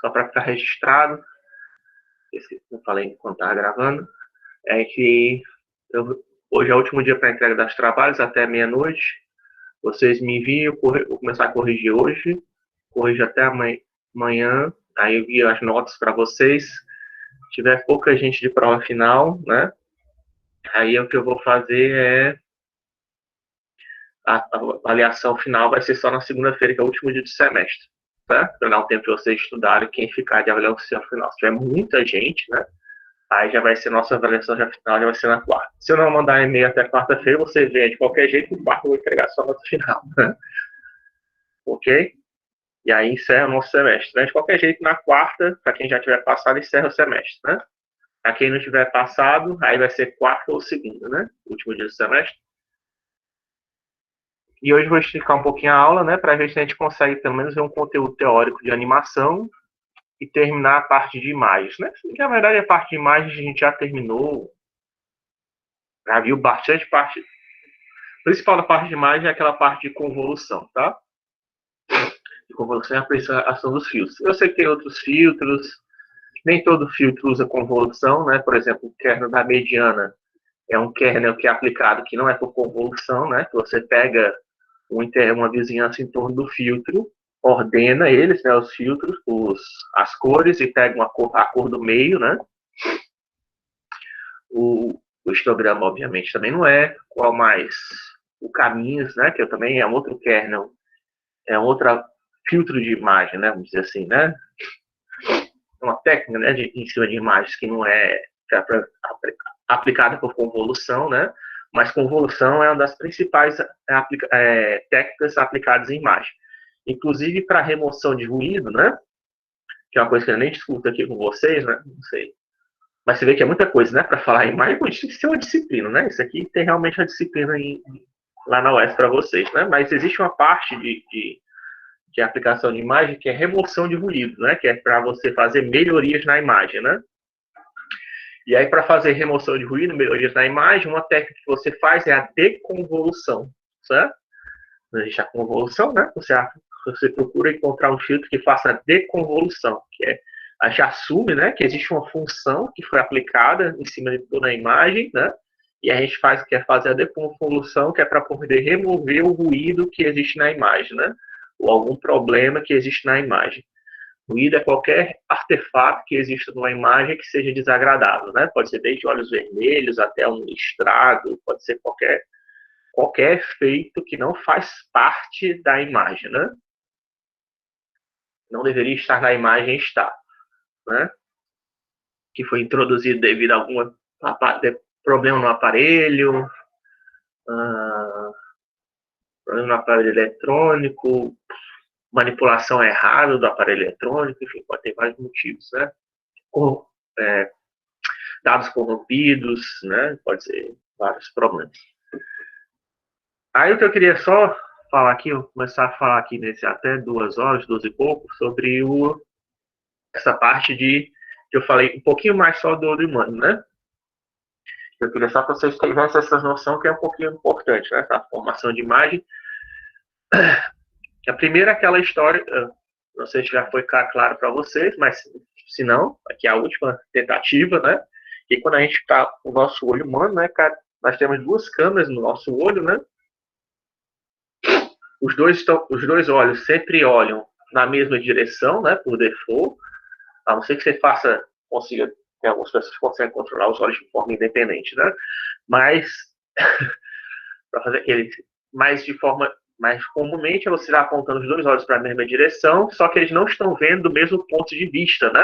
só para ficar registrado, eu falei enquanto estava gravando, é que hoje é o último dia para entrega dos trabalhos, até meia-noite. Vocês me enviam, eu vou começar a corrigir hoje, corrijo até amanhã, aí eu envio as notas para vocês. Se tiver pouca gente de prova final, né? Aí o que eu vou fazer é a avaliação final vai ser só na segunda-feira, que é o último dia do semestre, tá? Para dar um tempo de vocês estudarem quem ficar de avaliação final. Se tiver muita gente, né? Aí já vai ser nossa avaliação já final, já vai ser na quarta. Se eu não mandar e-mail até quarta-feira, você vê de qualquer jeito, no quarto eu vou entregar só a nota final, né? Ok? E aí encerra o nosso semestre, né? De qualquer jeito, na quarta, para quem já tiver passado, encerra o semestre, né? Para quem não tiver passado, aí vai ser quarta ou segunda, né? Último dia do semestre. E hoje eu vou explicar um pouquinho a aula, né? Para ver se a gente consegue pelo menos ver um conteúdo teórico de animação e terminar a parte de imagens, né? Na verdade, a parte de imagens a gente já terminou, já viu bastante parte. O principal da parte de imagem é aquela parte de convolução, tá? De convolução é a aplicação dos filtros. Eu sei que tem outros filtros, nem todo filtro usa convolução, né? Por exemplo, o kernel da mediana é um kernel que é aplicado que não é por convolução, né? Que você pega uma vizinhança em torno do filtro, ordena eles, né? Os filtros, as cores e pega a cor do meio, né? O histograma, obviamente, também não é. Qual mais? O caminhos, né? Que também é um outro kernel, é um outro filtro de imagem, né? Vamos dizer assim, né? Uma técnica, né? Em cima de imagens que não é aplicada por convolução, né? Mas convolução é uma das principais técnicas aplicadas em imagem. Inclusive para remoção de ruído, né? Que é uma coisa que eu nem discuto aqui com vocês, né? Não sei. Mas você vê que é muita coisa, né? Para falar em imagem, tem que ser uma disciplina, né? Isso aqui tem realmente a disciplina lá na UES para vocês, né? Mas existe uma parte de aplicação de imagem que é remoção de ruído, né? Que é para você fazer melhorias na imagem, né? E aí, para fazer remoção de ruído, melhorias na imagem, uma técnica que você faz é a deconvolução, certo? Existe a convolução, né? Você procura encontrar um filtro que faça a deconvolução, que é a gente assume, né, que existe uma função que foi aplicada em cima de toda a imagem, né? E a gente quer fazer a deconvolução, que é para poder remover o ruído que existe na imagem, né? Ou algum problema que existe na imagem. Ruído é qualquer artefato que exista numa imagem que seja desagradável, né? Pode ser desde olhos vermelhos até um estrago, pode ser qualquer efeito que não faz parte da imagem, né? Não deveria estar na imagem, está, né? Que foi introduzido devido a algum problema no aparelho, problema no aparelho eletrônico, manipulação errada do aparelho eletrônico, enfim, pode ter vários motivos, né? Dados corrompidos, né? Pode ser vários problemas. Aí o que eu queria só falar aqui, eu vou começar a falar aqui nesse até 2 horas, 12 e pouco, sobre essa parte que eu falei um pouquinho mais só do olho humano, né? Eu queria só que vocês tivessem essa noção que é um pouquinho importante, né? Essa formação de imagem. A primeira é aquela história, não sei se já foi claro para vocês, mas se não, aqui é a última tentativa, né? E quando a gente está com o nosso olho humano, né, cara, nós temos 2 câmeras no nosso olho, né? Os dois olhos sempre olham na mesma direção, né? Por default, a não ser que você consiga, tem algumas pessoas que conseguem controlar os olhos de forma independente, né? Mas para fazer aquele, mais comumente você está apontando os 2 olhos para a mesma direção, só que eles não estão vendo do mesmo ponto de vista, né?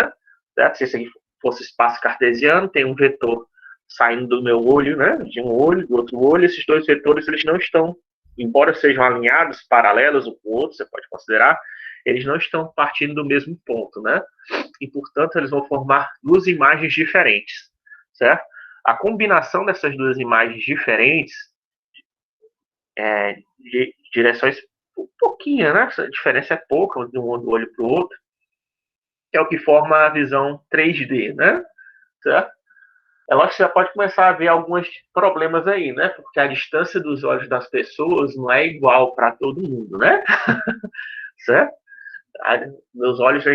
Certo? Se esse aqui fosse espaço cartesiano, tem um vetor saindo do meu olho, né? De um olho, do outro olho, esses 2 vetores eles não estão, embora sejam alinhados, paralelos um com o outro, você pode considerar, eles não estão partindo do mesmo ponto, né? E, portanto, eles vão formar 2 imagens diferentes, certo? A combinação dessas 2 imagens diferentes, de direções um pouquinho, né? Essa diferença é pouca de um olho para o outro, que é o que forma a visão 3D, né? Certo? Eu acho que você já pode começar a ver alguns problemas aí, né? Porque a distância dos olhos das pessoas não é igual para todo mundo, né? Certo? Meus olhos,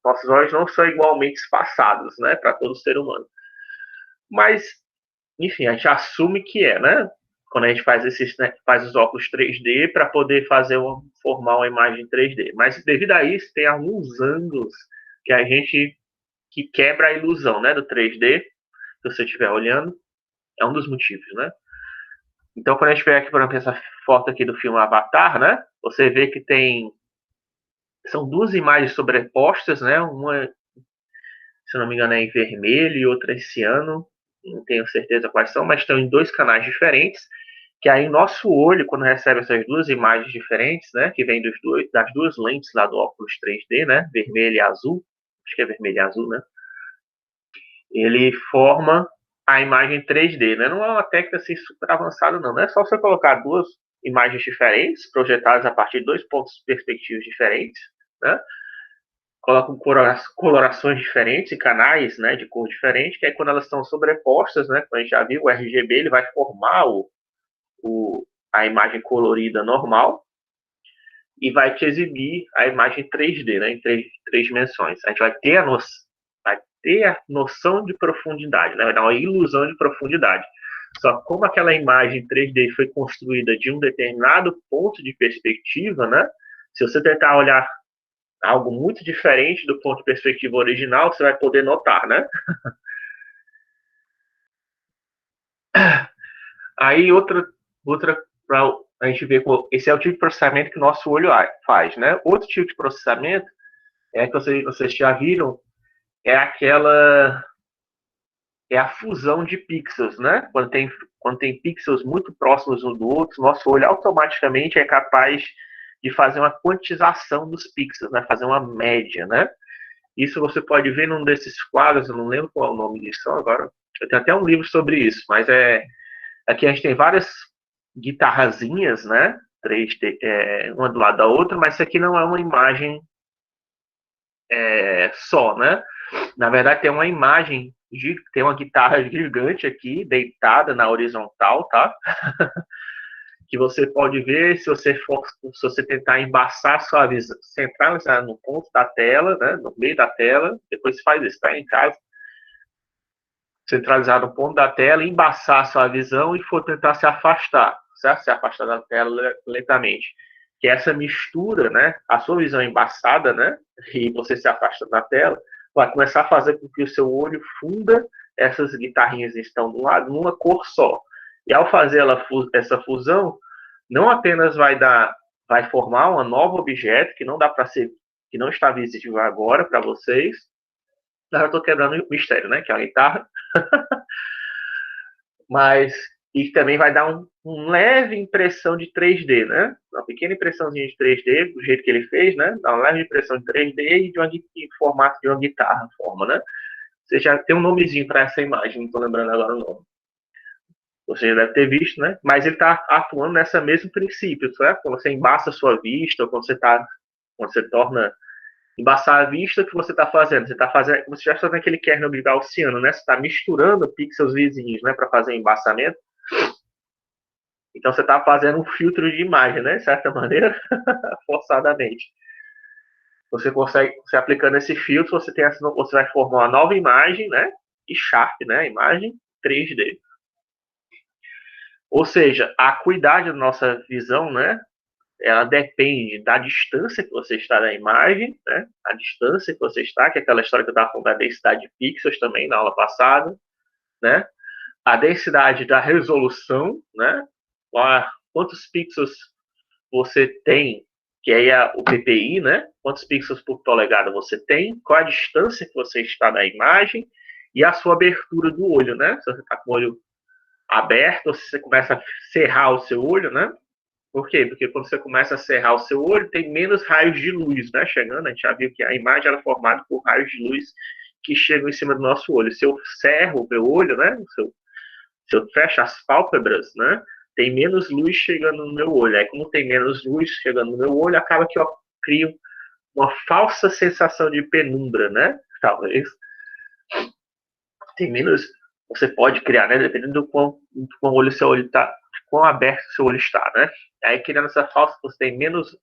nossos olhos não são igualmente espaçados, né, para todo ser humano. Mas, enfim, a gente assume que é, né? Quando a gente faz né, faz os óculos 3D para poder formar uma imagem 3D. Mas devido a isso, tem alguns ângulos que a gente que quebra a ilusão, né, do 3D. Se você estiver olhando, é um dos motivos, né? Então, quando a gente vê aqui, por exemplo, essa foto aqui do filme Avatar, né? Você vê que são duas imagens sobrepostas, né? Uma, se não me engano, é em vermelho e outra em ciano. Não tenho certeza quais são, mas estão em dois canais diferentes. Que aí nosso olho, quando recebe essas duas imagens diferentes, né? Que vem das duas lentes lá do óculos 3D, né? Vermelho e azul. Acho que é vermelho e azul, né? Ele forma a imagem 3D, né? Não é uma técnica assim super avançada, não. Não é só você colocar duas imagens diferentes, projetadas a partir de dois pontos perspectivos diferentes, né? Coloca colorações diferentes e canais, né, de cor diferente, que aí quando elas estão sobrepostas, né, como a gente já viu, o RGB ele vai formar a imagem colorida normal e vai te exibir a imagem 3D, né, em três dimensões. A gente vai ter a noção de profundidade, né, vai dar uma ilusão de profundidade. Só que como aquela imagem 3D foi construída de um determinado ponto de perspectiva, né, se você tentar olhar algo muito diferente do ponto de perspectiva original, você vai poder notar, né? Aí outra para a gente ver, esse é o tipo de processamento que o nosso olho faz, né? Outro tipo de processamento é que vocês já viram, é aquela é a fusão de pixels, né? Quando tem pixels muito próximos um do outro, nosso olho automaticamente é capaz de fazer uma quantização dos pixels, né? Fazer uma média, né? Isso você pode ver num desses quadros, eu não lembro qual é o nome disso agora. Eu tenho até um livro sobre isso, mas aqui a gente tem várias guitarrazinhas, né? Três, uma do lado da outra, mas isso aqui não é uma imagem só, né? Na verdade, tem uma imagem, tem uma guitarra gigante aqui, deitada na horizontal, tá? Que você pode ver se você tentar embaçar sua visão, centralizar no ponto da tela, né? No meio da tela, depois você faz isso, tá? Em casa, centralizar no ponto da tela, embaçar a sua visão e for tentar se afastar, certo? Se afastar da tela lentamente. Que essa mistura, né? A sua visão embaçada, né? E você se afasta da tela, vai começar a fazer com que o seu olho funda essas guitarrinhas que estão do lado numa cor só. E ao fazer essa fusão, não apenas vai formar um novo objeto que não dá para ser, que não está visível agora para vocês. Eu estou quebrando o mistério, né? Que é a guitarra, mas e também vai dar uma leve impressão de 3D, né? Uma pequena impressãozinha de 3D, do jeito que ele fez, né? Dá uma leve impressão de 3D e de formato de uma guitarra, forma, né? Você já tem um nomezinho para essa imagem, não estou lembrando agora o nome. Você já deve ter visto, né? Mas ele está atuando nesse mesmo princípio, certo? Quando você embaça a sua vista, ou quando você torna embaçar a vista, o que você está fazendo? Você está fazendo, você já está fazendo aquele kernel gaussiano, né? Você está misturando pixels vizinhos, né? Para fazer embaçamento. Então você está fazendo um filtro de imagem, né? De certa maneira, forçadamente. Você aplicando esse filtro, você vai formar uma nova imagem, né? E Sharp, né? Imagem 3D. Ou seja, a acuidade da nossa visão, né? Ela depende da distância que você está da imagem, né? A distância que você está, que é aquela história que eu estava falando da densidade de pixels também na aula passada, né? A densidade da resolução, né? Quantos pixels você tem, que aí é o PPI, né? Quantos pixels por polegada você tem, qual a distância que você está da imagem e a sua abertura do olho, né? Se você está com o olho aberto, ou se você começa a cerrar o seu olho, né? Por quê? Porque quando você começa a cerrar o seu olho, tem menos raios de luz, né? Chegando, a gente já viu que a imagem era formada por raios de luz que chegam em cima do nosso olho. Se eu cerro o meu olho, né? Se eu fecho as pálpebras, né? Tem menos luz chegando no meu olho. Aí, como tem menos luz chegando no meu olho, acaba que eu crio uma falsa sensação de penumbra, né? Talvez. Tem menos. Você pode criar, né? Dependendo do quão olho seu olho está, quão aberto seu olho está, né? Aí, criando essa falsa, você tem menos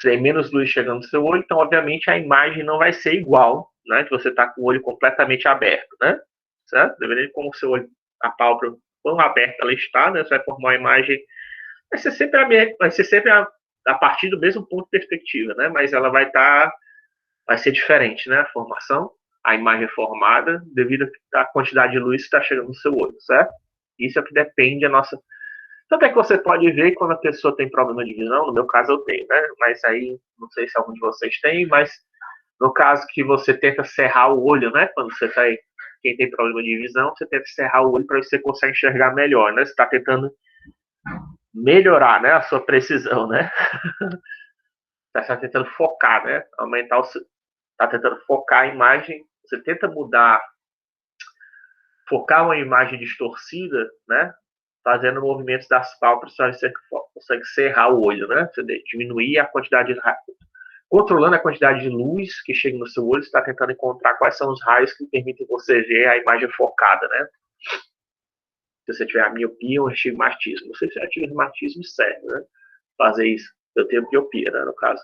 tem menos luz chegando no seu olho, então, obviamente, a imagem não vai ser igual, né? Que você está com o olho completamente aberto, né? Certo? Dependendo de como o seu olho, a pálpebra, quão aberta ela está, né? Você vai formar uma imagem, vai ser sempre a partir do mesmo ponto de perspectiva, né? Mas ela vai ser diferente, né? A formação, a imagem formada, devido à quantidade de luz que está chegando no seu olho, certo? Isso é o que depende da nossa. Tanto é que você pode ver quando a pessoa tem problema de visão, no meu caso eu tenho, né? Mas aí, não sei se algum de vocês tem, mas no caso que você tenta cerrar o olho, né? Quando você tá aí, quem tem problema de visão, você tenta cerrar o olho para você conseguir enxergar melhor, né? Você está tentando melhorar, né? A sua precisão, né? Você está tentando focar, né? Aumentar o. Está tentando focar a imagem. Você tenta mudar, focar uma imagem distorcida, né? Fazendo movimentos das pálpebras para você consegue cerrar o olho, né? Você diminuir a quantidade de controlando a quantidade de luz que chega no seu olho, você está tentando encontrar quais são os raios que permitem você ver a imagem focada, né? Se você tiver a miopia ou astigmatismo. Não sei se astigmatismo serve, né? Fazer isso. Eu tenho miopia, né, no caso.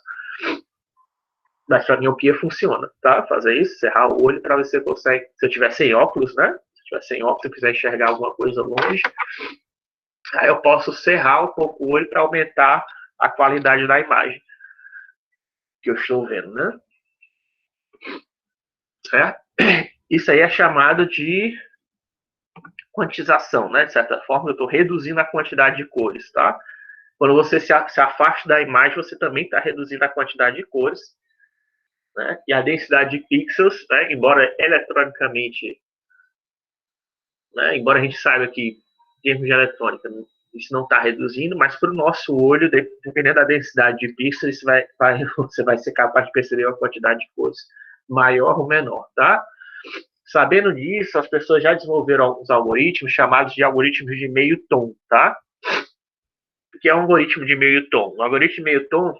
Mas para miopia funciona, tá? Fazer isso, cerrar o olho para ver se você consegue. Se eu tiver sem óculos, né? Se eu tiver sem óculos, se eu quiser enxergar alguma coisa longe, aí eu posso cerrar um pouco o olho para aumentar a qualidade da imagem que eu estou vendo, né? Certo? Isso aí é chamado de quantização, né? De certa forma, eu estou reduzindo a quantidade de cores, tá? Quando você se afasta da imagem, você também está reduzindo a quantidade de cores, né? E a densidade de pixels, né? Embora eletronicamente, né? Embora a gente saiba que, em termos de eletrônica, isso não está reduzindo, mas para o nosso olho, dependendo da densidade de pixels, você vai ser capaz de perceber uma quantidade de cores maior ou menor, tá? Sabendo disso, as pessoas já desenvolveram alguns algoritmos chamados de algoritmos de meio tom, tá? O que é um algoritmo de meio tom? Um algoritmo de meio tom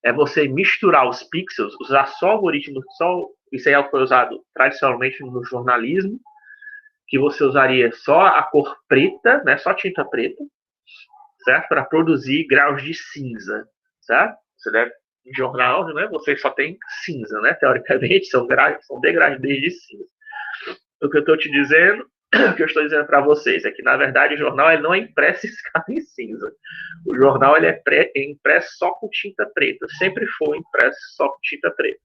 é você misturar os pixels, usar só algoritmo, isso aí foi usado tradicionalmente no jornalismo, que você usaria só a cor preta, né, só tinta preta, certo? Para produzir graus de cinza, certo? Você deve, em jornal, né, você só tem cinza, né? Teoricamente, são degradês de cinza. O que eu estou te dizendo, o que eu estou dizendo para vocês é que, na verdade, o jornal ele não é impresso em escala em cinza. O jornal ele é impresso só com tinta preta. Sempre foi impresso só com tinta preta.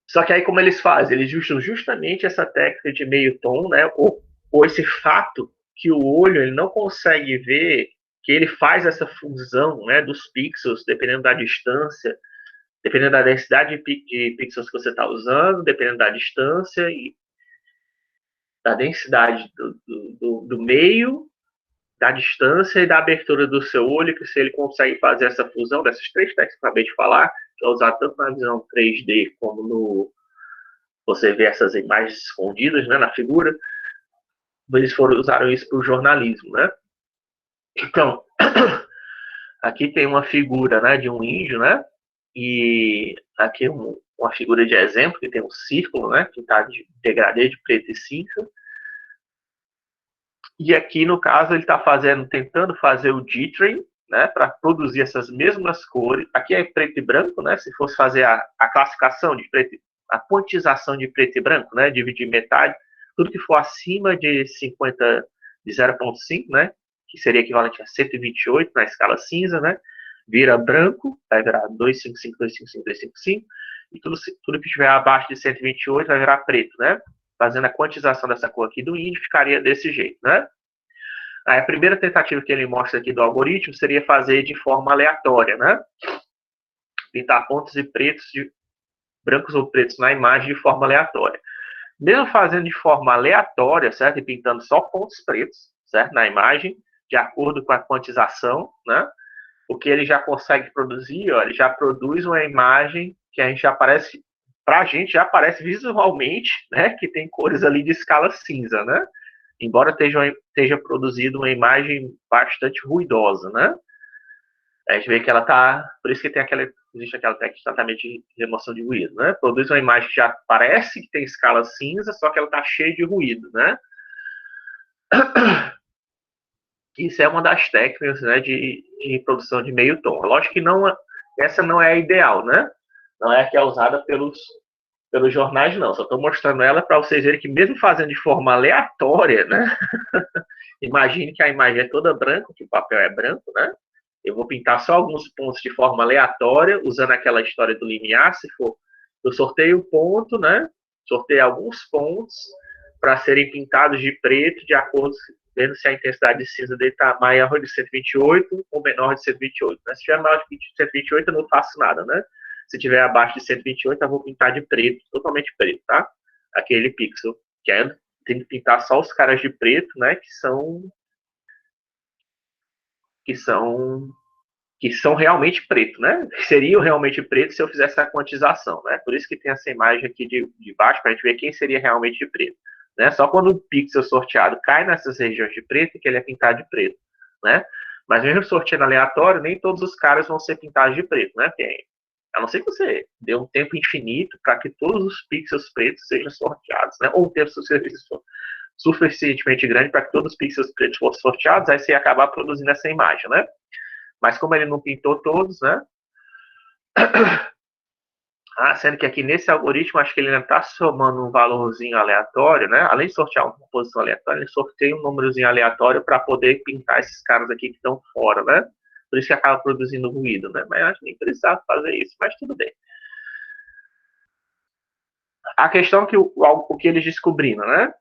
Só que aí, como eles fazem? Eles usam justamente essa técnica de meio tom, né? Ou esse fato que o olho ele não consegue ver, que ele faz essa fusão, né, dos pixels, dependendo da distância, dependendo da densidade de pixels que você está usando, dependendo da distância e da densidade do meio, da distância e da abertura do seu olho, que se ele consegue fazer essa fusão dessas três técnicas que eu acabei de falar, que é usado tanto na visão 3D como no você vê essas imagens escondidas, né, na figura, eles usaram isso para o jornalismo, né? Então, aqui tem uma figura, né, de um índio, né? E aqui uma figura de exemplo, que tem um círculo, né, que está de degradê de preto e cinza. E aqui, no caso, ele está tentando fazer o G-Train, né, para produzir essas mesmas cores. Aqui é preto e branco, né? Se fosse fazer a classificação de preto, a quantização de preto e branco, né? Dividir metade, tudo que for acima de 50, de 0,5, né? Que seria equivalente a 128 na escala cinza, né? Vira branco, vai virar 255, 255, 255, e tudo que estiver abaixo de 128 vai virar preto, né? Fazendo a quantização dessa cor aqui do índio, ficaria desse jeito, né? Aí a primeira tentativa que ele mostra aqui do algoritmo seria fazer de forma aleatória, né? Pintar pontos e pretos, brancos ou pretos na imagem de forma aleatória. Mesmo fazendo de forma aleatória, certo? E pintando só pontos pretos, certo? Na imagem, de acordo com a quantização, né? O que ele já consegue produzir, ó, ele já produz uma imagem que a gente já aparece, pra gente já aparece visualmente, né? Que tem cores ali de escala cinza, né? Embora esteja produzido uma imagem bastante ruidosa, né? A gente vê que ela tá, por isso que existe aquela técnica de tratamento de remoção de ruído, né? Produz uma imagem que já parece que tem escala cinza, só que ela tá cheia de ruído, né? Isso é uma das técnicas, né, de produção de meio tom. Lógico que não essa não é a ideal, né? Não é a que é usada pelos jornais, não. Só estou mostrando ela para vocês verem que mesmo fazendo de forma aleatória, né? Imagine que a imagem é toda branca, que o papel é branco, né? Eu vou pintar só alguns pontos de forma aleatória, usando aquela história do limiar, se for. Eu sorteio o ponto, né? Sorteio alguns pontos para serem pintados de preto, de acordo, vendo se a intensidade de cinza dele está maior de 128 ou menor de 128. Né? Se tiver maior de 128, eu não faço nada, né? Se tiver abaixo de 128, eu vou pintar de preto, totalmente preto, tá? Aquele pixel. Que é, tem que pintar só os caras de preto, né? Que são que são realmente preto, né? Seriam realmente preto se eu fizesse a quantização, né? Por isso que tem essa imagem aqui de baixo para a gente ver quem seria realmente de preto, né? Só quando o pixel sorteado cai nessas regiões de preto que ele é pintado de preto, né? Mas mesmo sorteando aleatório, nem todos os caras vão ser pintados de preto, né? A não ser que você dê um tempo infinito para que todos os pixels pretos sejam sorteados, né? Ou um tempo suficientemente grande para que todos os pixels pretos fossem sorteados, aí você ia acabar produzindo essa imagem, né? Mas como ele não pintou todos, né? Sendo que aqui nesse algoritmo, acho que ele ainda está somando um valorzinho aleatório, né? Além de sortear uma posição aleatória, ele sorteia um númerozinho aleatório para poder pintar esses caras aqui que estão fora, né? Por isso que acaba produzindo ruído, né? Mas acho que nem precisava fazer isso, mas tudo bem. A questão é que o que eles descobriram, né?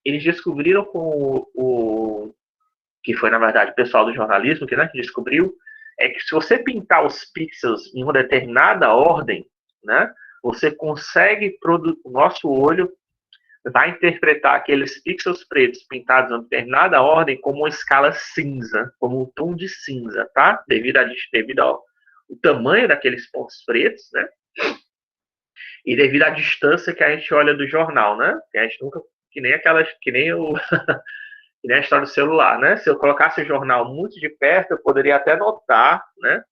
Eles descobriram com que foi, na verdade, o pessoal do jornalismo que descobriu, é que se você pintar os pixels em uma determinada ordem, né, você consegue o nosso olho vai interpretar aqueles pixels pretos pintados em uma determinada ordem como uma escala cinza, como um tom de cinza, tá? Devido ao o tamanho daqueles pontos pretos, né? E devido à distância que a gente olha do jornal, né? Que a gente nunca, que nem o que nem a história do celular, né? Se eu colocasse o jornal muito de perto, eu poderia até notar, né?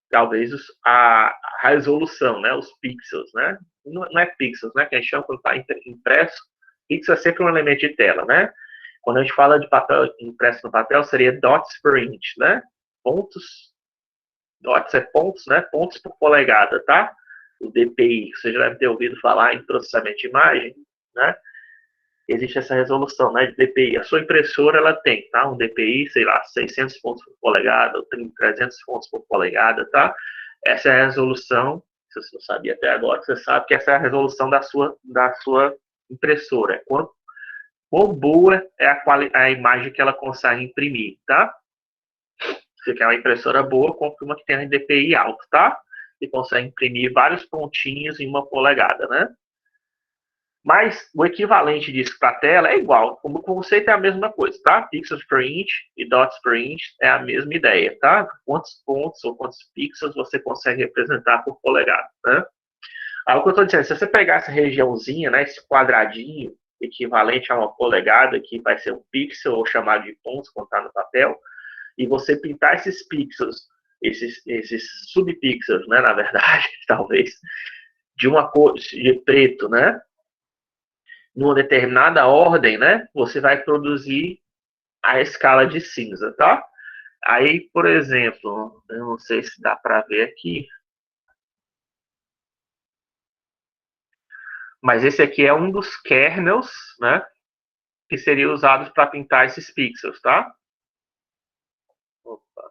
Talvez a resolução, né? Os pixels, né? Não é pixels, né? Que a gente chama quando está impresso. Pixel é sempre um elemento de tela, né? Quando a gente fala de papel impresso no papel, seria dots per inch, né? Pontos, dots é pontos, né? Pontos por polegada, tá? O DPI, você já deve ter ouvido falar em processamento de imagem, né? Existe essa resolução, né, de DPI. A sua impressora, ela tem, tá, um DPI, sei lá, 600 pontos por polegada, ou 300 pontos por polegada, tá? Essa é a resolução, se você não sabia até agora, você sabe que essa é a resolução da sua impressora. Quão boa é a imagem que ela consegue imprimir, tá? Se quer uma impressora boa, compre uma que tem um DPI alto, tá? E consegue imprimir vários pontinhos em uma polegada, né? Mas o equivalente disso para a tela é igual. O conceito é a mesma coisa, tá? Pixels per inch e dots per inch é a mesma ideia, tá? Quantos pontos ou quantos pixels você consegue representar por polegada, né? Aí o que eu estou dizendo, se você pegar essa regiãozinha, né, esse quadradinho equivalente a uma polegada, que vai ser um pixel, ou chamado de pontos, quando está no papel, e você pintar esses pixels, esses subpixels, né, na verdade, talvez, de uma cor de preto, né? Numa determinada ordem, né, você vai produzir a escala de cinza, tá? Aí, por exemplo, eu não sei se dá para ver aqui, mas esse aqui é um dos kernels, né, que seria usado para pintar esses pixels, tá? Opa,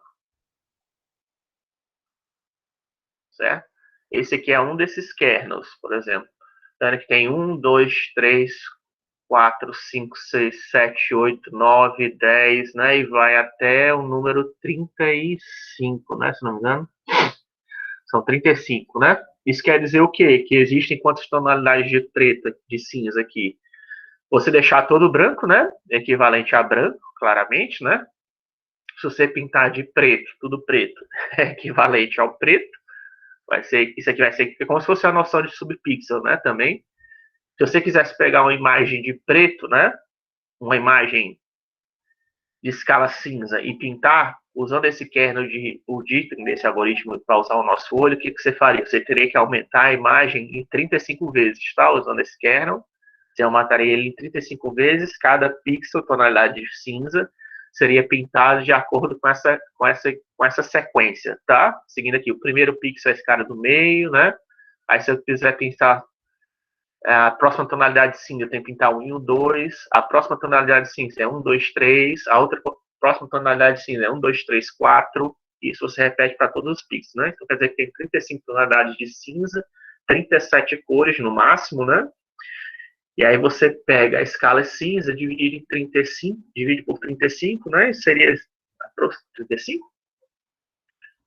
certo? Esse aqui é um desses kernels, por exemplo. Então, que tem 1, 2, 3, 4, 5, 6, 7, 8, 9, 10, né? E vai até o número 35, né? Se não me engano. São 35, né? Isso quer dizer o quê? Que existem quantas tonalidades de preto, de cinza aqui? Você deixar todo branco, né? Equivalente a branco, claramente, né? Se você pintar de preto, tudo preto, é equivalente ao preto. Isso aqui vai ser como se fosse a noção de subpixel, né? Também. Se você quisesse pegar uma imagem de preto, né? Uma imagem de escala cinza e pintar, usando esse kernel de Uditrin, desse algoritmo para usar o nosso olho, o que você faria? Você teria que aumentar a imagem em 35 vezes, tá? Usando esse kernel. Você aumentaria ele em 35 vezes, cada pixel, tonalidade de cinza, seria pintado de acordo com essa sequência, tá? Seguindo aqui, o primeiro pixel é esse cara do meio, né? Aí se eu quiser pintar a próxima tonalidade de cinza, eu tenho que pintar o 1 e o 2. A próxima tonalidade de cinza é 1, 2, 3. A outra próxima tonalidade de cinza é 1, 2, 3, 4. Isso você repete para todos os pixels, né? Então quer dizer que tem 35 tonalidades de cinza, 37 cores no máximo, né? E aí você pega a escala cinza, divide em 35, divide por 35, né? Seria 35?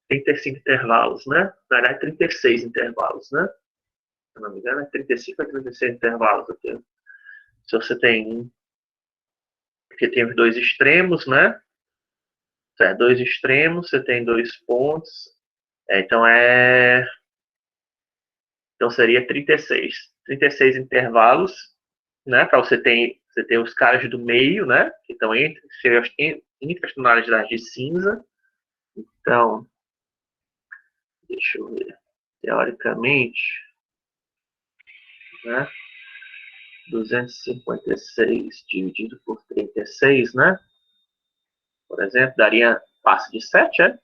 35 intervalos, né? Na verdade, 36 intervalos, né? Se não me engano, é 35 a 36 intervalos aqui. Se você tem porque tem os dois extremos, né? Certo, dois extremos, você tem dois pontos. Então seria 36. 36 intervalos, né? Para você ter os caras do meio, né? Que estão entre as tonalidades de cinza. Então, deixa eu ver. Teoricamente, né? 256 dividido por 36, né? Por exemplo, daria passo de 7, né?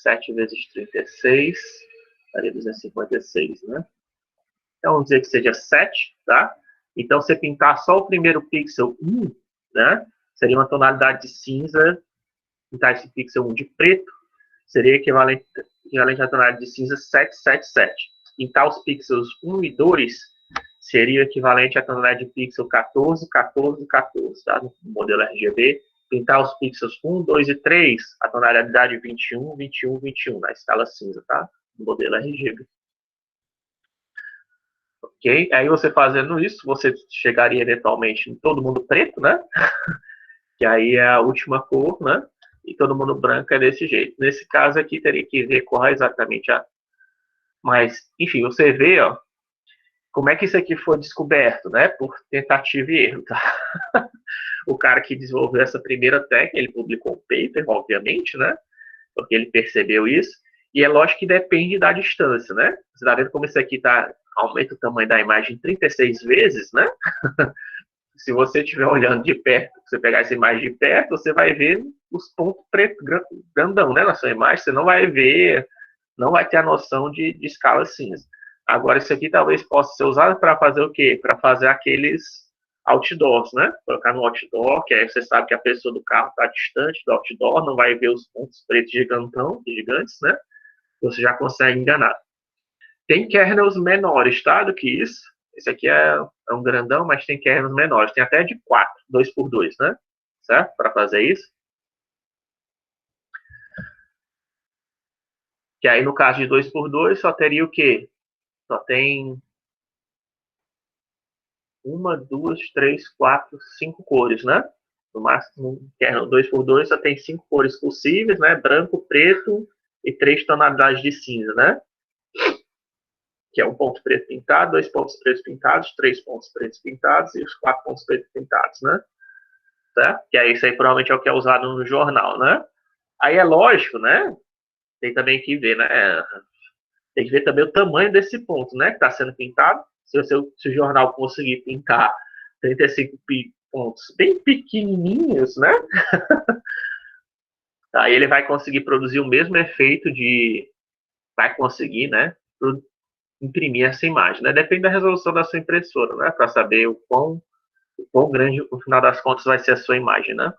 7 vezes 36 daria 256, né? Então, vamos dizer que seja 7, tá? Então, se pintar só o primeiro pixel 1, né? Seria uma tonalidade de cinza. Pintar esse pixel 1 de preto seria equivalente à tonalidade de cinza 777. Pintar os pixels 1 e 2 seria equivalente à tonalidade de pixel 14, 14, 14, tá? No modelo RGB. Pintar os pixels 1, 2 e 3, a tonalidade 21, 21, 21, na escala cinza, tá? No modelo RGB. Ok? Aí você fazendo isso, você chegaria eventualmente em todo mundo preto, né? Que aí é a última cor, né? E todo mundo branco é desse jeito. Nesse caso aqui, teria que ver qual é exatamente a... Mas, enfim, você vê, ó, como é que isso aqui foi descoberto, né? Por tentativa e erro, tá? O cara que desenvolveu essa primeira técnica, ele publicou um paper, obviamente, né? Porque ele percebeu isso. E é lógico que depende da distância, né? Você está vendo como isso aqui aumenta o tamanho da imagem 36 vezes, né? Se você estiver olhando de perto, você pegar essa imagem de perto, você vai ver os pontos pretos grandão, né? Na sua imagem, você não vai ver, não vai ter a noção de escala cinza. Agora, isso aqui talvez possa ser usado para fazer o quê? Para fazer aqueles outdoors, né? Colocar no outdoor, que aí você sabe que a pessoa do carro está distante do outdoor, não vai ver os pontos pretos gigantes, né? Você já consegue enganar. Tem kernels menores, tá? Do que isso. Esse aqui é um grandão, mas tem kernels menores. Tem até de 4, 2x2, né? Certo? Para fazer isso. Que aí, no caso de 2x2, só teria o quê? Só tem 1, 2, 3, 4, 5 cores, né? No máximo, kernel 2x2 só tem 5 cores possíveis, né? Branco, preto e 3 tonalidades de cinza, né? Que é um ponto preto pintado, 2 pontos pretos pintados, 3 pontos pretos pintados e os 4 pontos pretos pintados, né? Tá? Que é isso aí, provavelmente é o que é usado no jornal, né? Aí é lógico, né? Tem também que ver, né? Tem que ver também o tamanho desse ponto, né? Que está sendo pintado. Se o jornal conseguir pintar 35 pontos bem pequenininhos, né? Aí ele vai conseguir produzir o mesmo efeito vai conseguir, né? Imprimir essa imagem, né? Depende da resolução da sua impressora, né? Para saber o quão grande, no final das contas, vai ser a sua imagem, né?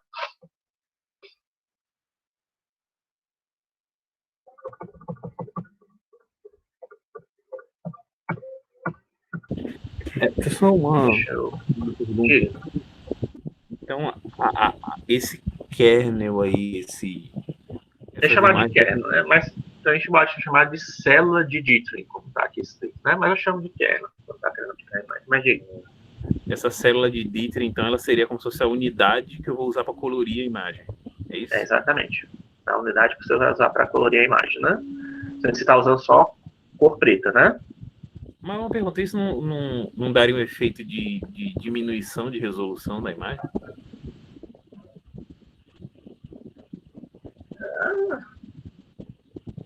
Só uma Deixa eu... pergunta. Então, esse kernel aí, É essas chamado de imagens. kernel, né? Mas então a gente pode chamar de célula de Dithering, como está aqui escrito, né? Mas eu chamo de kernel, quando está querendo ficar mais. Mas, Essa célula de Dieter, então, ela seria como se fosse a unidade que eu vou usar para colorir a imagem. É isso? exatamente. A unidade que você vai usar para colorir a imagem, né? Você está usando só cor preta, né? Mas uma pergunta, isso não daria um efeito de diminuição de resolução da imagem?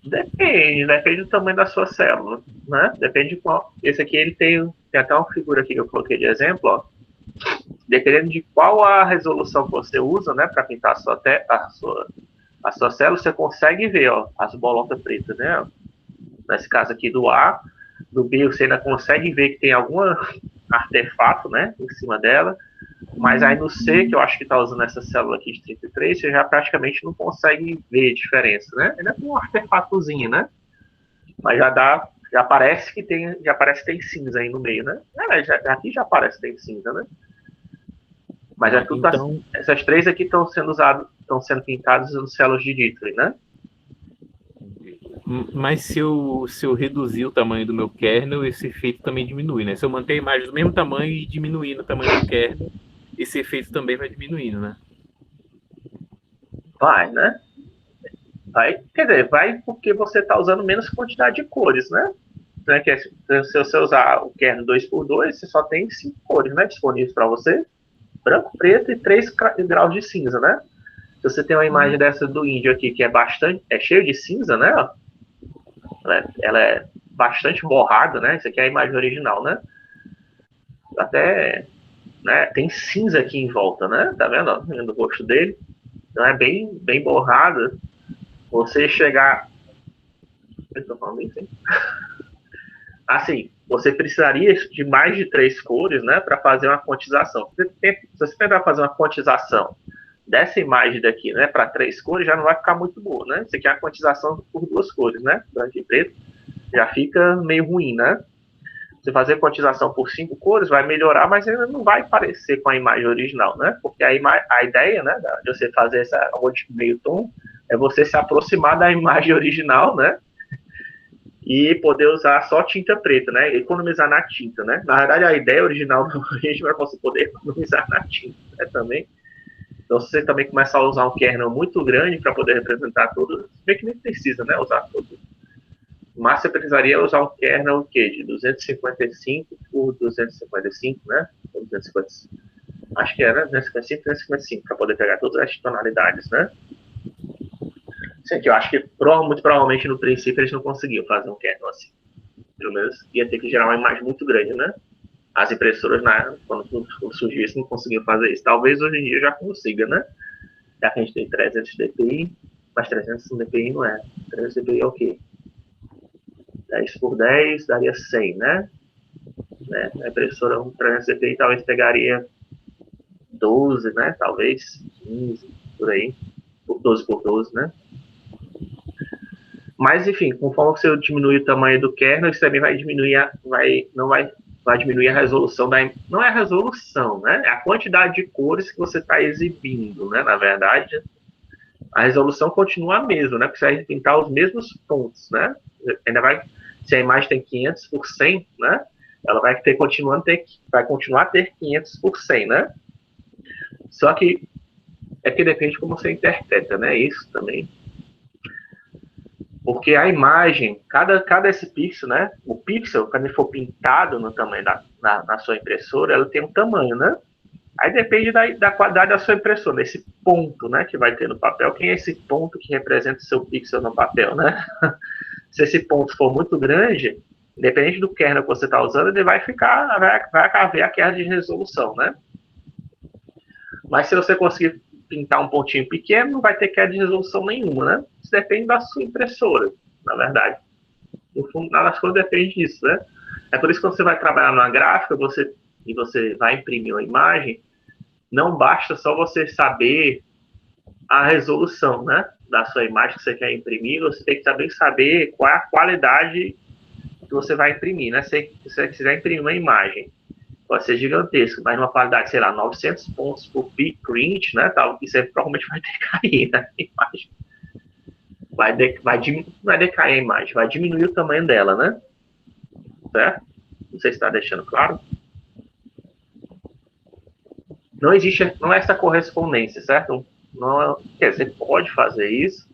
Depende do tamanho da sua célula, né? Depende de qual. Esse aqui, ele tem até uma figura aqui que eu coloquei de exemplo, ó. dependendo de qual a resolução que você usa, né, para pintar a sua célula, você consegue ver, ó, as bolotas pretas, né? Nesse caso aqui do A, do B você ainda consegue ver que tem algum artefato, né, em cima dela, mas aí no C, que eu acho que está usando essa célula aqui de 33, você já praticamente não consegue ver diferença, né? Ainda tem um artefatozinho, né? Mas já parece que tem cinza aí no meio, né? Aqui já parece que tem cinza, né? Mas é tudo Então, essas três aqui estão sendo pintadas usando células de Dittrich, né? mas se eu reduzir o tamanho do meu kernel, esse efeito também diminui, né? Se eu manter a imagem do mesmo tamanho e diminuir o tamanho do kernel, esse efeito também vai diminuindo, né? Vai, né? Vai, quer dizer, vai porque você está usando menos quantidade de cores, né? Que se você usar o kernel 2x2, você só tem 5 cores, né, disponíveis para você. Branco, preto e 3 graus de cinza, né? Se você tem uma imagem dessa do índio aqui, que é cheio de cinza, né? Ela é bastante borrada, né? Isso aqui é a imagem original, né? Até, né, tem cinza aqui em volta, né? Tá vendo? No rosto dele. Então é bem borrada. Você chegar... Eu tô falando isso, hein? Assim, você precisaria de mais de 3 cores, né, para fazer uma quantização. Se você tentar fazer uma quantização dessa imagem daqui, né, para 3 cores, já não vai ficar muito boa, né? Você quer a quantização por 2 cores, né? Branco e preto, já fica meio ruim, né? Você fazer a quantização por 5 cores vai melhorar, mas ainda não vai parecer com a imagem original, né? Porque a ideia, né, de você fazer essa meio tom é você se aproximar da imagem original, né? E poder usar só tinta preta, né? Economizar na tinta, né? Na verdade, a ideia original do regime é você poder economizar na tinta, né? Também. Então, se você também começar a usar um kernel muito grande para poder representar tudo, bem que nem precisa, né? Usar tudo. Mas você precisaria usar um kernel de 255 por 255, né? 255. Acho que era 255 por 255 para poder pegar todas as tonalidades, né? Sim, que eu acho que muito provavelmente no princípio eles não conseguiam fazer um kernel assim. Pelo menos ia ter que gerar uma imagem muito grande, né? As impressoras, quando surgiu isso, não conseguiam fazer isso. Talvez hoje em dia já consiga, né? Já que a gente tem 300 dpi, mas 300 dpi não é. 300 dpi é o quê? 10 por 10 daria 100, né? A impressora 300 dpi talvez pegaria 12, né? Talvez 15, por aí. 12 por 12, né? Mas, enfim, conforme você diminui o tamanho do kernel, isso também vai diminuir vai diminuir a resolução não é a resolução, né? É a quantidade de cores que você está exibindo, né? Na verdade, a resolução continua a mesma, né? Porque você vai pintar os mesmos pontos, né? Se a imagem tem 500 por 100, né? Ela vai continuar a ter 500 por 100, né? Só que é que depende de como você interpreta, né? Isso também. Porque a imagem, cada esse pixel, né? O pixel, quando ele for pintado no tamanho na sua impressora, ela tem um tamanho, né? Aí depende da qualidade da sua impressora, desse ponto, né? Que vai ter no papel. Quem é esse ponto que representa o seu pixel no papel, né? Se esse ponto for muito grande, independente do kernel que você está usando, ele vai haver a queda de resolução, né? Mas se você conseguir pintar um pontinho pequeno, não vai ter queda de resolução nenhuma, né? Isso depende da sua impressora, na verdade. No fundo, nada das coisas depende disso, né? É por isso que quando você vai trabalhar numa gráfica e você vai imprimir uma imagem, não basta só você saber a resolução, né, da sua imagem que você quer imprimir, você tem que também saber qual é a qualidade que você vai imprimir, né? Se você quiser imprimir uma imagem, pode ser gigantesca, mas numa qualidade, sei lá, 900 pontos por print, né, tal, que você provavelmente vai decair, né, a imagem. Vai decair a imagem, vai diminuir o tamanho dela, né? Certo? Não sei se está deixando claro. Não é essa correspondência, certo? Não quer dizer, você pode fazer isso,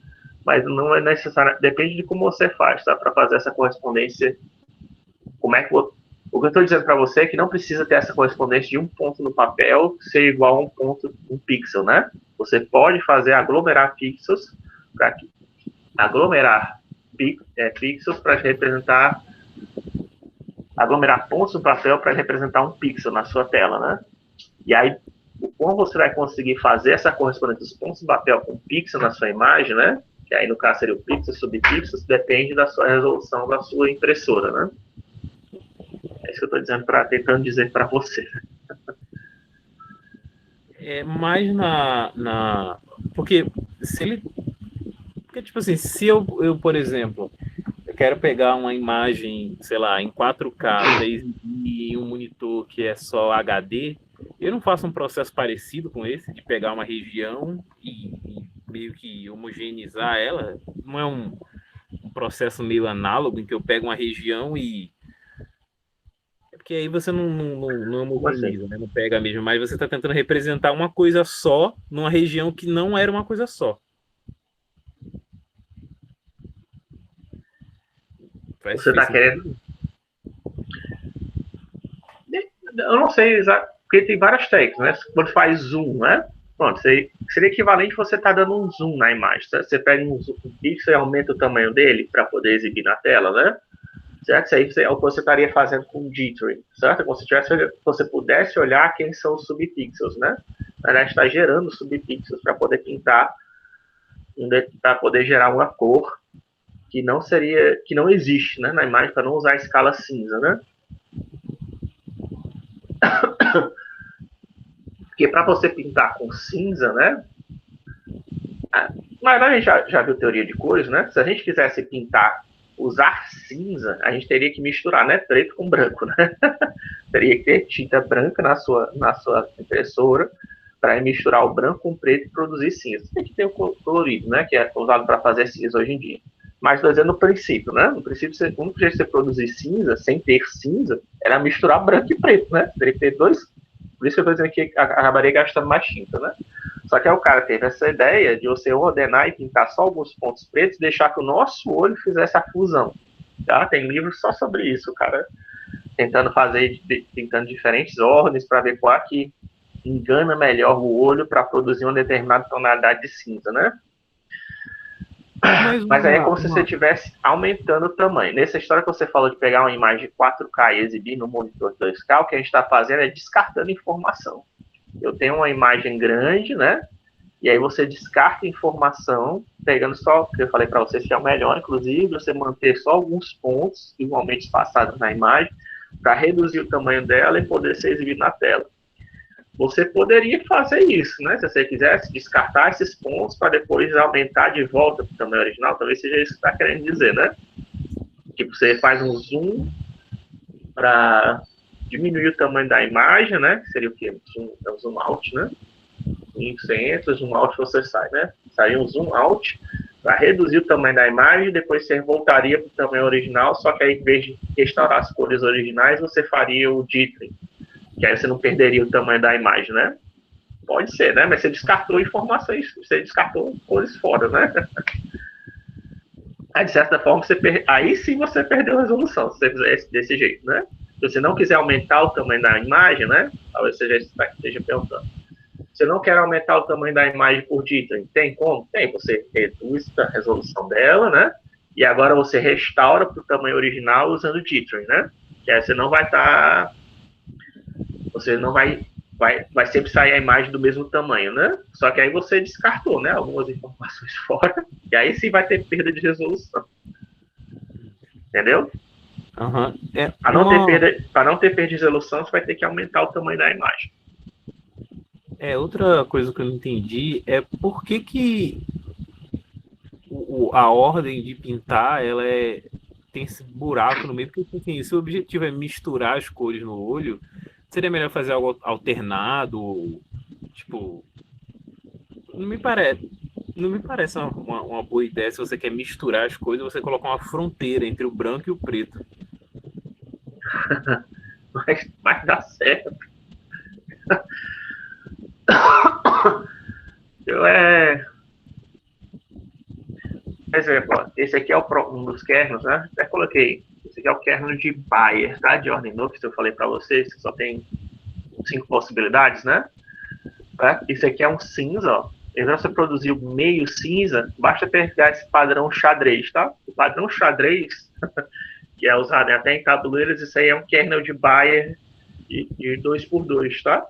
mas não é necessário. Depende de como você faz, tá? Para fazer essa correspondência. O que eu estou dizendo para você é que não precisa ter essa correspondência de um ponto no papel ser igual a um pixel, né? Você pode aglomerar pixels para pixels para representar, aglomerar pontos no papel para representar um pixel na sua tela, né? E aí, como você vai conseguir fazer essa correspondência dos pontos de papel com pixel na sua imagem, né? Que aí no caso seria o pixel, subpixel, depende da sua resolução da sua impressora, né? É isso que eu estou dizendo, tentando dizer para você. Mais porque se ele. Porque, tipo assim, se eu, por exemplo, eu quero pegar uma imagem, sei lá, em 4K, 3D em um monitor que é só HD, eu não faço um processo parecido com esse, de pegar uma região e meio que homogeneizar ela. Não é um processo meio análogo em que eu pego uma região e. É porque aí você não Como assim? homogeneiza, né? Não pega mesmo, mas você está tentando representar uma coisa só numa região que não era uma coisa só. Você Fez está querendo... sentido? Eu não sei exatamente, porque tem várias técnicas, né? Quando faz zoom, né? Pronto, seria equivalente você estar dando um zoom na imagem. Certo? Você pega um pixel e aumenta o tamanho dele para poder exibir na tela, né? Certo? Isso aí é o que você estaria fazendo com o dithering, certo? Como se você pudesse olhar quem são os subpixels, né? Na verdade, está gerando subpixels para poder pintar, para poder gerar uma cor que não existe, né? Na imagem, para não usar a escala cinza, né? Porque para você pintar com cinza, né? Mas a gente já viu teoria de cores, né? Se a gente quisesse pintar, usar cinza, a gente teria que misturar, né? Preto com branco, né? Teria que ter tinta branca na sua impressora para misturar o branco com o preto e produzir cinza. Tem que ter o colorido, né? Que é usado para fazer cinza hoje em dia. Mas estou dizendo no princípio, né? No princípio, o único jeito de você produzir cinza, sem ter cinza, era misturar branco e preto, né? Teria que ter dois. Por isso que eu estou dizendo que acabaria gastando mais tinta, né? Só que aí o cara teve essa ideia de você ordenar e pintar só alguns pontos pretos e deixar que o nosso olho fizesse a fusão. Tá? Tem livros só sobre isso, o cara tentando pintando diferentes ordens para ver qual que engana melhor o olho para produzir uma determinada tonalidade de cinza, né? Mas aí é como se você estivesse aumentando o tamanho. Nessa história que você falou de pegar uma imagem de 4K e exibir no monitor 2K, o que a gente está fazendo é descartando informação. Eu tenho uma imagem grande, né? E aí você descarta informação, pegando só o que eu falei para vocês, que é o melhor, inclusive, você manter só alguns pontos igualmente espaçados na imagem, para reduzir o tamanho dela e poder ser exibido na tela. Você poderia fazer isso, né? Se você quisesse descartar esses pontos para depois aumentar de volta para o tamanho original, talvez seja isso que você está querendo dizer, né? Tipo, você faz um zoom para diminuir o tamanho da imagem, né? Que seria o quê? É um zoom out, né? E você entra, zoom out, você sai, né? Sairia um zoom out para reduzir o tamanho da imagem, depois você voltaria para o tamanho original, só que aí, em vez de restaurar as cores originais, você faria o dithering, que aí você não perderia o tamanho da imagem, né? Pode ser, né? Mas você descartou informações, você descartou cores fora, né? Aí, de certa forma, aí sim você perdeu a resolução, se você fizer desse jeito, né? Se você não quiser aumentar o tamanho da imagem, né? Talvez você já esteja perguntando. Você não quer aumentar o tamanho da imagem por dithering? Tem como? Tem. Você reduz a resolução dela, né? E agora você restaura para o tamanho original usando dithering, né? Que aí você não vai estar... Você não vai sempre sair a imagem do mesmo tamanho, né? Só que aí você descartou, né? Algumas informações fora. E aí sim vai ter perda de resolução. Entendeu? Uhum. Para não ter perda de resolução, você vai ter que aumentar o tamanho da imagem. Outra coisa que eu não entendi é por que a ordem de pintar tem esse buraco no meio, porque assim, se o objetivo é misturar as cores no olho, seria melhor fazer algo alternado, tipo, não me parece uma boa ideia se você quer misturar as coisas, você colocar uma fronteira entre o branco e o preto. Mas dá certo. Por exemplo, esse aqui é um dos kernels, né? Até coloquei. Esse aqui é o kernel de Bayer, tá? De ordem Knox, eu falei para vocês que só tem 5 possibilidades, né? Esse aqui é um cinza, ó. E se você produzir o meio cinza, basta pegar esse padrão xadrez, tá? O padrão xadrez, que é usado até em tabuleiros, isso aí é um kernel de Bayer de 2x2, tá?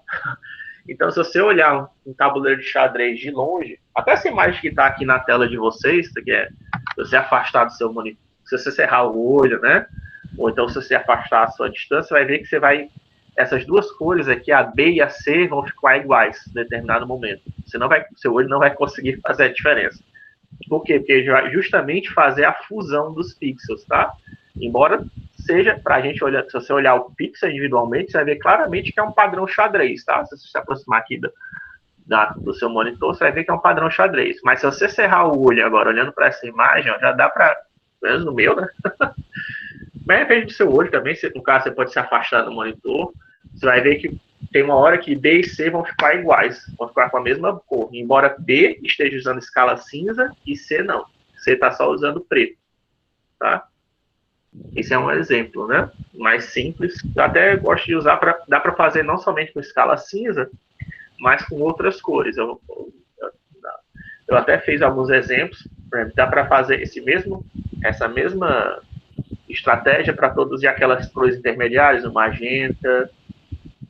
Então, se você olhar um tabuleiro de xadrez de longe, até essa imagem que está aqui na tela de vocês, que é você afastar do seu monitor, se você cerrar o olho, né? Ou então se você afastar a sua distância, vai ver que você vai... Essas duas cores aqui, a B e a C, vão ficar iguais em determinado momento. Você não vai, seu olho não vai conseguir fazer a diferença. Por quê? Porque vai justamente fazer a fusão dos pixels, tá? Embora seja, para a gente olhar, se você olhar o pixel individualmente, você vai ver claramente que é um padrão xadrez, tá? Se você se aproximar aqui do seu monitor, você vai ver que é um padrão xadrez. Mas se você cerrar o olho agora, olhando para essa imagem, ó, já dá para, pelo menos no meu, né? Mas depende do seu olho também, no caso você pode se afastar do monitor, você vai ver que tem uma hora que B e C vão ficar iguais, vão ficar com a mesma cor, embora B esteja usando escala cinza e C não. C está só usando preto, tá? Esse é um exemplo, né? Mais simples. Eu até gosto de usar dá para fazer não somente com escala cinza, mas com outras cores. Eu até fiz alguns exemplos. Por exemplo, dá para fazer essa mesma estratégia para produzir aquelas cores intermediárias, o magenta,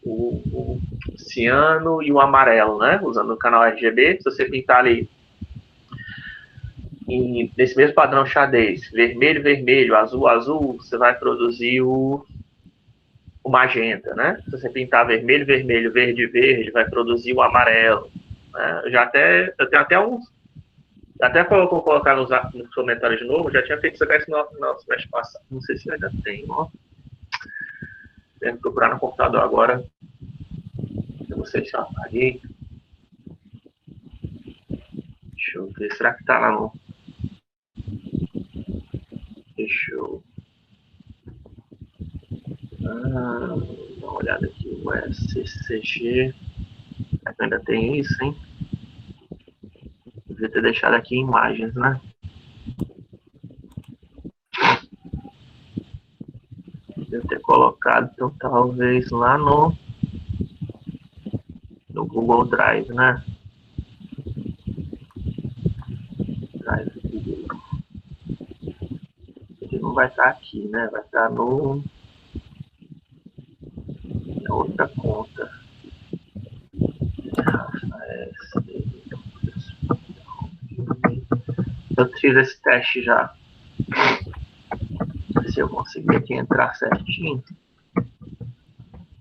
o ciano e o amarelo, né? Usando o canal RGB. Se você pintar ali nesse mesmo padrão xadrez, vermelho, vermelho, azul, azul, você vai produzir o magenta, né? Se você pintar vermelho, vermelho, verde, verde, vai produzir o amarelo. Né? Eu tenho até uns... Até vou colocar nos comentários de novo, já tinha feito isso no semestre passado. Não sei se ainda tem, ó. Tenho que procurar no computador agora. Eu não sei se eu apaguei. Deixa eu ver. Será que tá lá no... Deixa eu... dar uma olhada aqui. O SCG. Será que ainda tem isso, hein? Devia ter deixado aqui imagens, né? Devo ter colocado, então, talvez lá no Google Drive, né? Drive Google. Ele não vai estar aqui, né? Vai estar na outra conta. Eu fiz esse teste já. Se eu conseguir aqui entrar certinho.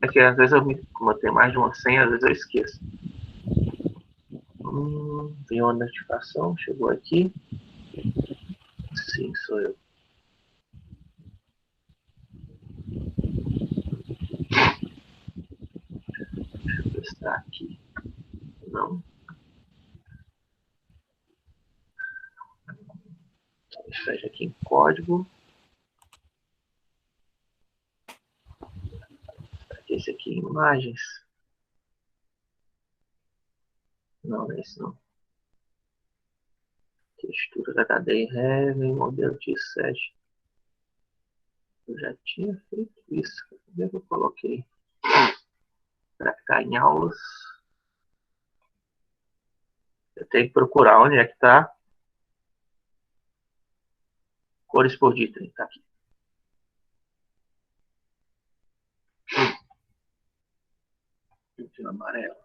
É que às vezes como eu tenho mais de uma senha, às vezes eu esqueço. Tem uma notificação, chegou aqui. Sim, sou eu. Deixa eu ver se está aqui. Não. Fecha aqui em código. Esse aqui em imagens. Não, não é esse não. Textura da HD Heavy, modelo T7. Eu já tinha feito isso. Cadê que eu coloquei? Será que está em aulas? Eu tenho que procurar onde é que está. Cores por item. Está aqui. Pintura amarela.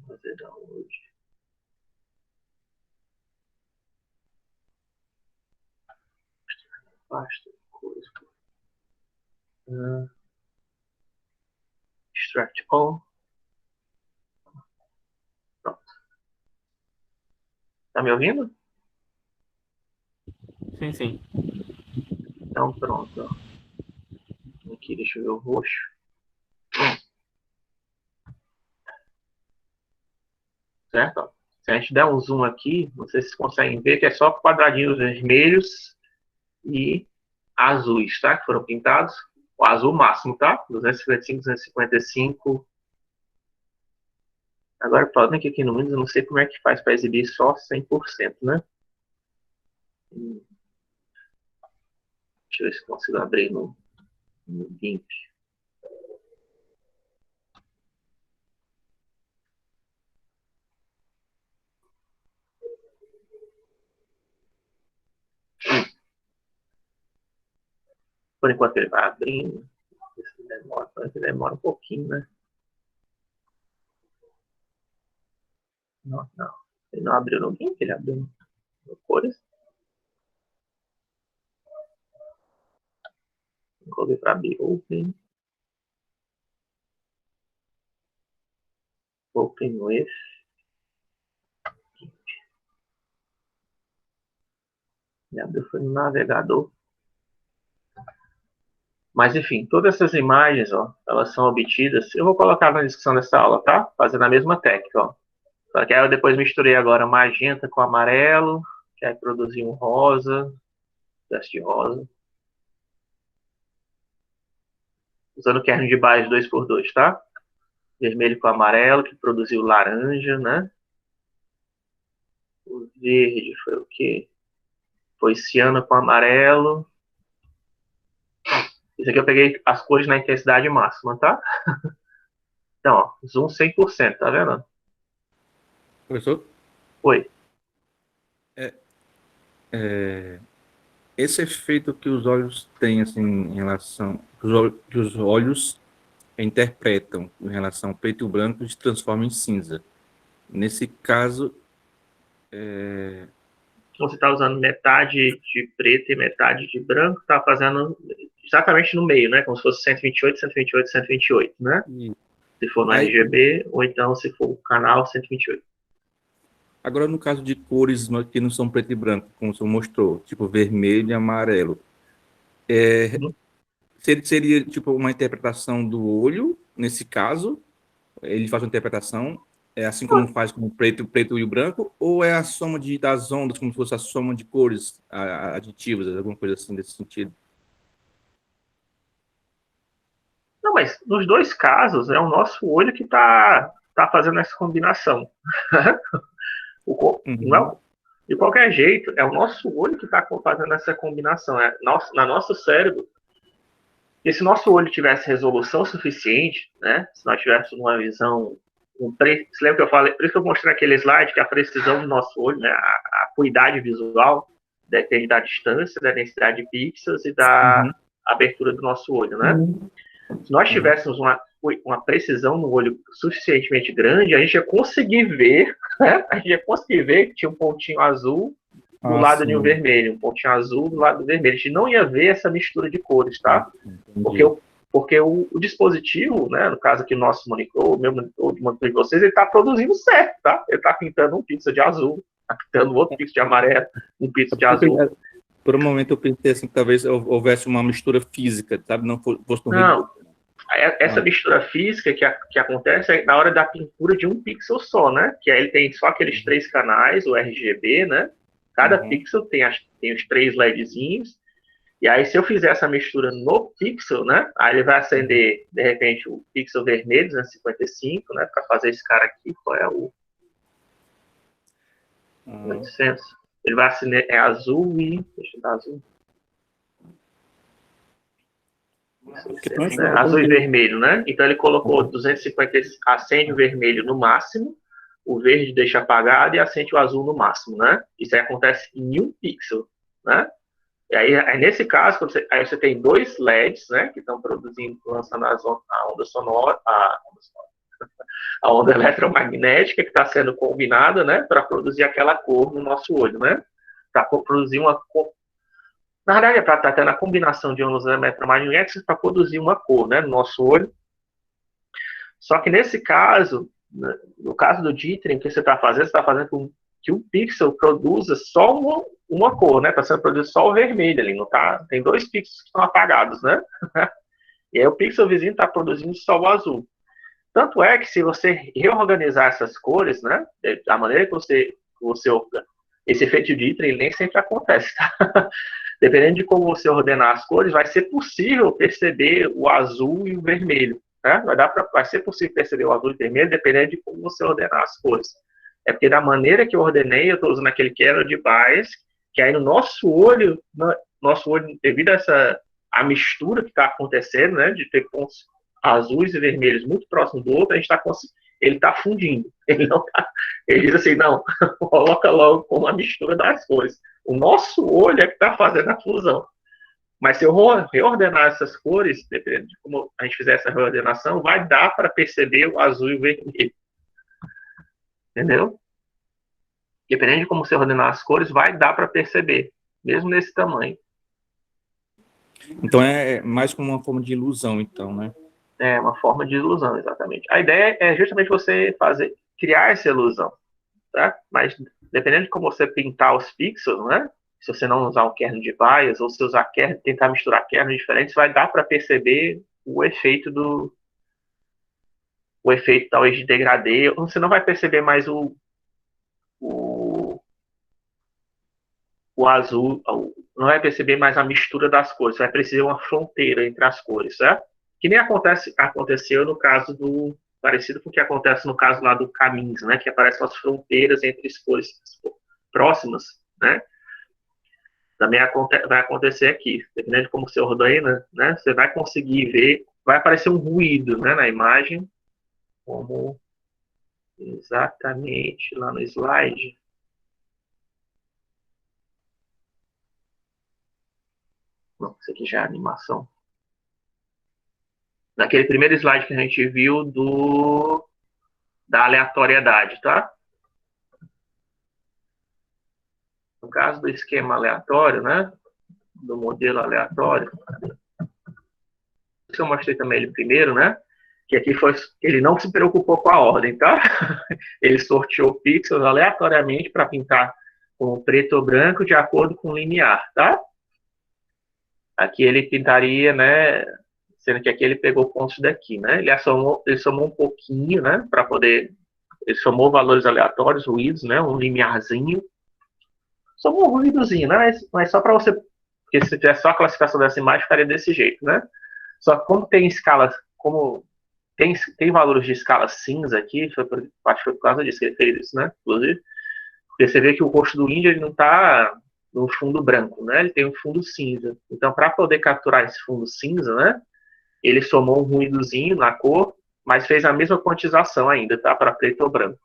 Fazer download. Pasta. Cores. Extract all. Pronto. Tá me ouvindo? Sim, sim. Então pronto. Aqui, deixa eu ver o roxo. Certo? Se a gente der um zoom aqui, vocês conseguem ver que é só quadradinhos vermelhos e azuis, tá? Que foram pintados. O azul máximo, tá? 255, 255. Agora, podem aqui no Windows, eu não sei como é que faz para exibir só 100%, né? Deixa eu ver se consigo abrir no GIMP. Por enquanto ele vai abrindo. Demora um pouquinho, né? Não. Ele não abriu no GIMP, ele abriu no cores. Vou para abrir Open. Open with. Ele abriu foi no navegador. Mas, enfim, todas essas imagens, ó, elas são obtidas. Eu vou colocar na descrição dessa aula, tá? Fazendo a mesma técnica, ó. Só que aí eu depois misturei agora magenta com amarelo, que aí produziu um rosa, teste rosa. Usando o kernel de base 2x2, tá? Vermelho com amarelo, que produziu laranja, né? O verde foi o quê? Foi ciano com amarelo. Isso aqui eu peguei as cores na intensidade máxima, tá? Então, ó, zoom 100%, tá vendo? Professor? Oi. Esse efeito que os olhos têm, assim, em relação... que os olhos interpretam em relação ao preto e branco, se transforma em cinza. Nesse caso, Você está usando metade de preto e metade de branco, está fazendo exatamente no meio, né? Como se fosse 128, 128, 128, né? Se for no Aí- RGB, ou então se for o canal 128. Agora, no caso de cores que não são preto e branco, como o senhor mostrou, tipo vermelho e amarelo, Uhum. seria tipo uma interpretação do olho, nesse caso, ele faz uma interpretação, assim como faz com o preto e o branco, ou é a soma das ondas, como se fosse a soma de cores aditivas, alguma coisa assim desse sentido? Não, mas nos dois casos é o nosso olho que tá fazendo essa combinação. Não é, de qualquer jeito, é o nosso olho que está fazendo essa combinação. Na nosso cérebro. E se nosso olho tivesse resolução suficiente, né? Se nós tivéssemos uma visão. Você lembra que eu falei? Por isso que eu mostrei naquele slide que a precisão do nosso olho, né? A acuidade visual depende da distância, da densidade de pixels e da abertura do nosso olho, né? Se nós tivéssemos uma precisão no olho suficientemente grande, a gente ia conseguir ver, né? A gente ia conseguir ver que tinha um pontinho azul do lado de um vermelho, um pontinho azul do lado do vermelho. A gente não ia ver essa mistura de cores, tá? Porque o dispositivo, né, no caso aqui o nosso monitor, o meu monitor, o monitor de vocês, ele está produzindo certo, tá? Ele está pintando um pixel de azul, está pintando outro pixel de amarelo, um pixel de azul. Por um momento eu pensei assim, que talvez houvesse uma mistura física, sabe? Não fosse um Não. Essa mistura física que acontece é na hora da pintura de um pixel só, né? Que aí ele tem só aqueles 3 canais, o RGB, né? Cada pixel tem os 3 LEDzinhos. E aí, se eu fizer essa mistura no pixel, né? Aí ele vai acender, de repente, o pixel vermelho, 255, né? Para fazer esse cara aqui, qual é o 800. Ele vai acender, é azul e... Deixa eu dar azul. Né? Azul e vermelho, né? Então ele colocou 250, acende o vermelho no máximo, o verde deixa apagado e acende o azul no máximo, né? Isso aí acontece em um pixel, né? E aí nesse caso, aí você tem 2 LEDs, né? Que estão produzindo, lançando a onda sonora, a onda eletromagnética que está sendo combinada, né? Para produzir aquela cor no nosso olho, né? Para produzir uma cor. Na verdade, é para estar tendo a combinação de ondas eletromagnéticas para produzir uma cor, né, no nosso olho. Só que nesse caso, no caso do dithering, o que você está fazendo com que o pixel produza só uma cor, né? Está sendo produzido só o vermelho ali, não tá? Tem 2 pixels que estão apagados, né? E aí o pixel vizinho está produzindo só o azul. Tanto é que se você reorganizar essas cores, né? Da maneira que você esse efeito de dithering nem sempre acontece, tá? Dependendo de como você ordenar as cores, vai ser possível perceber o azul e o vermelho. Né? Vai ser possível perceber o azul e o vermelho, dependendo de como você ordenar as cores. É porque da maneira que eu ordenei, eu estou usando aquele kernel de bias, que aí no nosso olho, devido a a mistura que está acontecendo, né, de ter pontos azuis e vermelhos muito próximos do outro, ele está fundindo. Ele diz assim, não, coloca logo com uma mistura das cores. O nosso olho é que está fazendo a fusão. Mas se eu reordenar essas cores, dependendo de como a gente fizer essa reordenação, vai dar para perceber o azul e o vermelho. Entendeu? Dependendo de como você ordenar as cores, vai dar para perceber, mesmo nesse tamanho. Então é mais como uma forma de ilusão, então, né? É uma forma de ilusão, exatamente. A ideia é justamente você criar essa ilusão, tá? Mas dependendo de como você pintar os pixels, né? Se você não usar um kernel de bias ou se usar kernel, tentar misturar kernels diferentes, vai dar para perceber o efeito talvez de degradê. Você não vai perceber mais o, o azul, não vai perceber mais a mistura das cores, vai perceber uma fronteira entre as cores, certo? Que nem aconteceu no caso parecido com o que acontece no caso lá do Camins, né? Que aparecem as fronteiras entre as cores próximas, né? Também vai acontecer aqui, dependendo de como você ordena, né? Você vai conseguir ver, vai aparecer um ruído, né? Na imagem, como exatamente lá no slide. Não, isso aqui já é animação. Naquele primeiro slide que a gente viu da aleatoriedade, tá? No caso do esquema aleatório, né? Do modelo aleatório, isso eu mostrei também ele primeiro, né? Que aqui ele não se preocupou com a ordem, tá? Ele sorteou pixels aleatoriamente para pintar com preto ou branco de acordo com o linear, tá? Aqui ele pintaria, né? Sendo que aqui ele pegou pontos daqui, né? Ele somou um pouquinho, né? Para poder. Ele somou valores aleatórios, ruídos, né? Um limiarzinho. Somou um ruídozinho, né? Mas só para você. Porque se tivesse só a classificação dessa imagem, ficaria desse jeito, né? Só que como tem escalas. Como tem valores de escala cinza aqui, acho que foi por causa disso que ele fez isso, né? Inclusive. Porque você vê que o rosto do índio ele não está no fundo branco, né? Ele tem um fundo cinza. Então, para poder capturar esse fundo cinza, né? Ele somou um ruídozinho na cor, mas fez a mesma quantização ainda, tá? Para preto ou branco.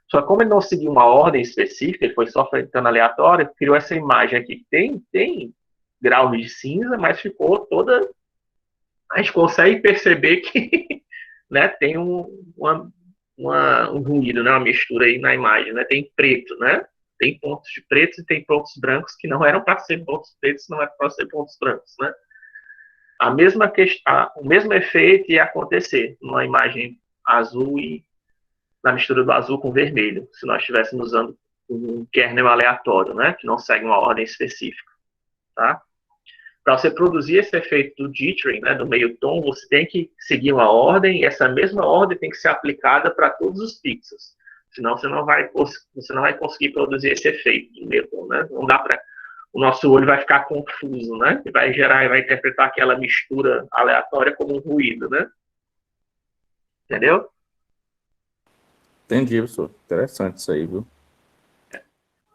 Só que como ele não seguiu uma ordem específica, ele foi só frentando aleatório, criou essa imagem aqui. Tem graus de cinza, mas ficou toda... A gente consegue perceber que né, tem um ruído, né, uma mistura aí na imagem, né? Tem preto, né? Tem pontos de pretos e tem pontos brancos que não eram para ser pontos pretos, não eram para ser pontos brancos, né? O mesmo efeito ia acontecer numa imagem azul e na mistura do azul com vermelho, se nós estivéssemos usando um kernel aleatório, né? Que não segue uma ordem específica, tá? Para você produzir esse efeito do dithering, né, do meio tom, você tem que seguir uma ordem, e essa mesma ordem tem que ser aplicada para todos os pixels. Senão você não vai conseguir produzir esse efeito do meio tom, né? Não dá para... O nosso olho vai ficar confuso, né? E vai interpretar aquela mistura aleatória como um ruído, né? Entendeu? Entendi, professor. Interessante isso aí, viu?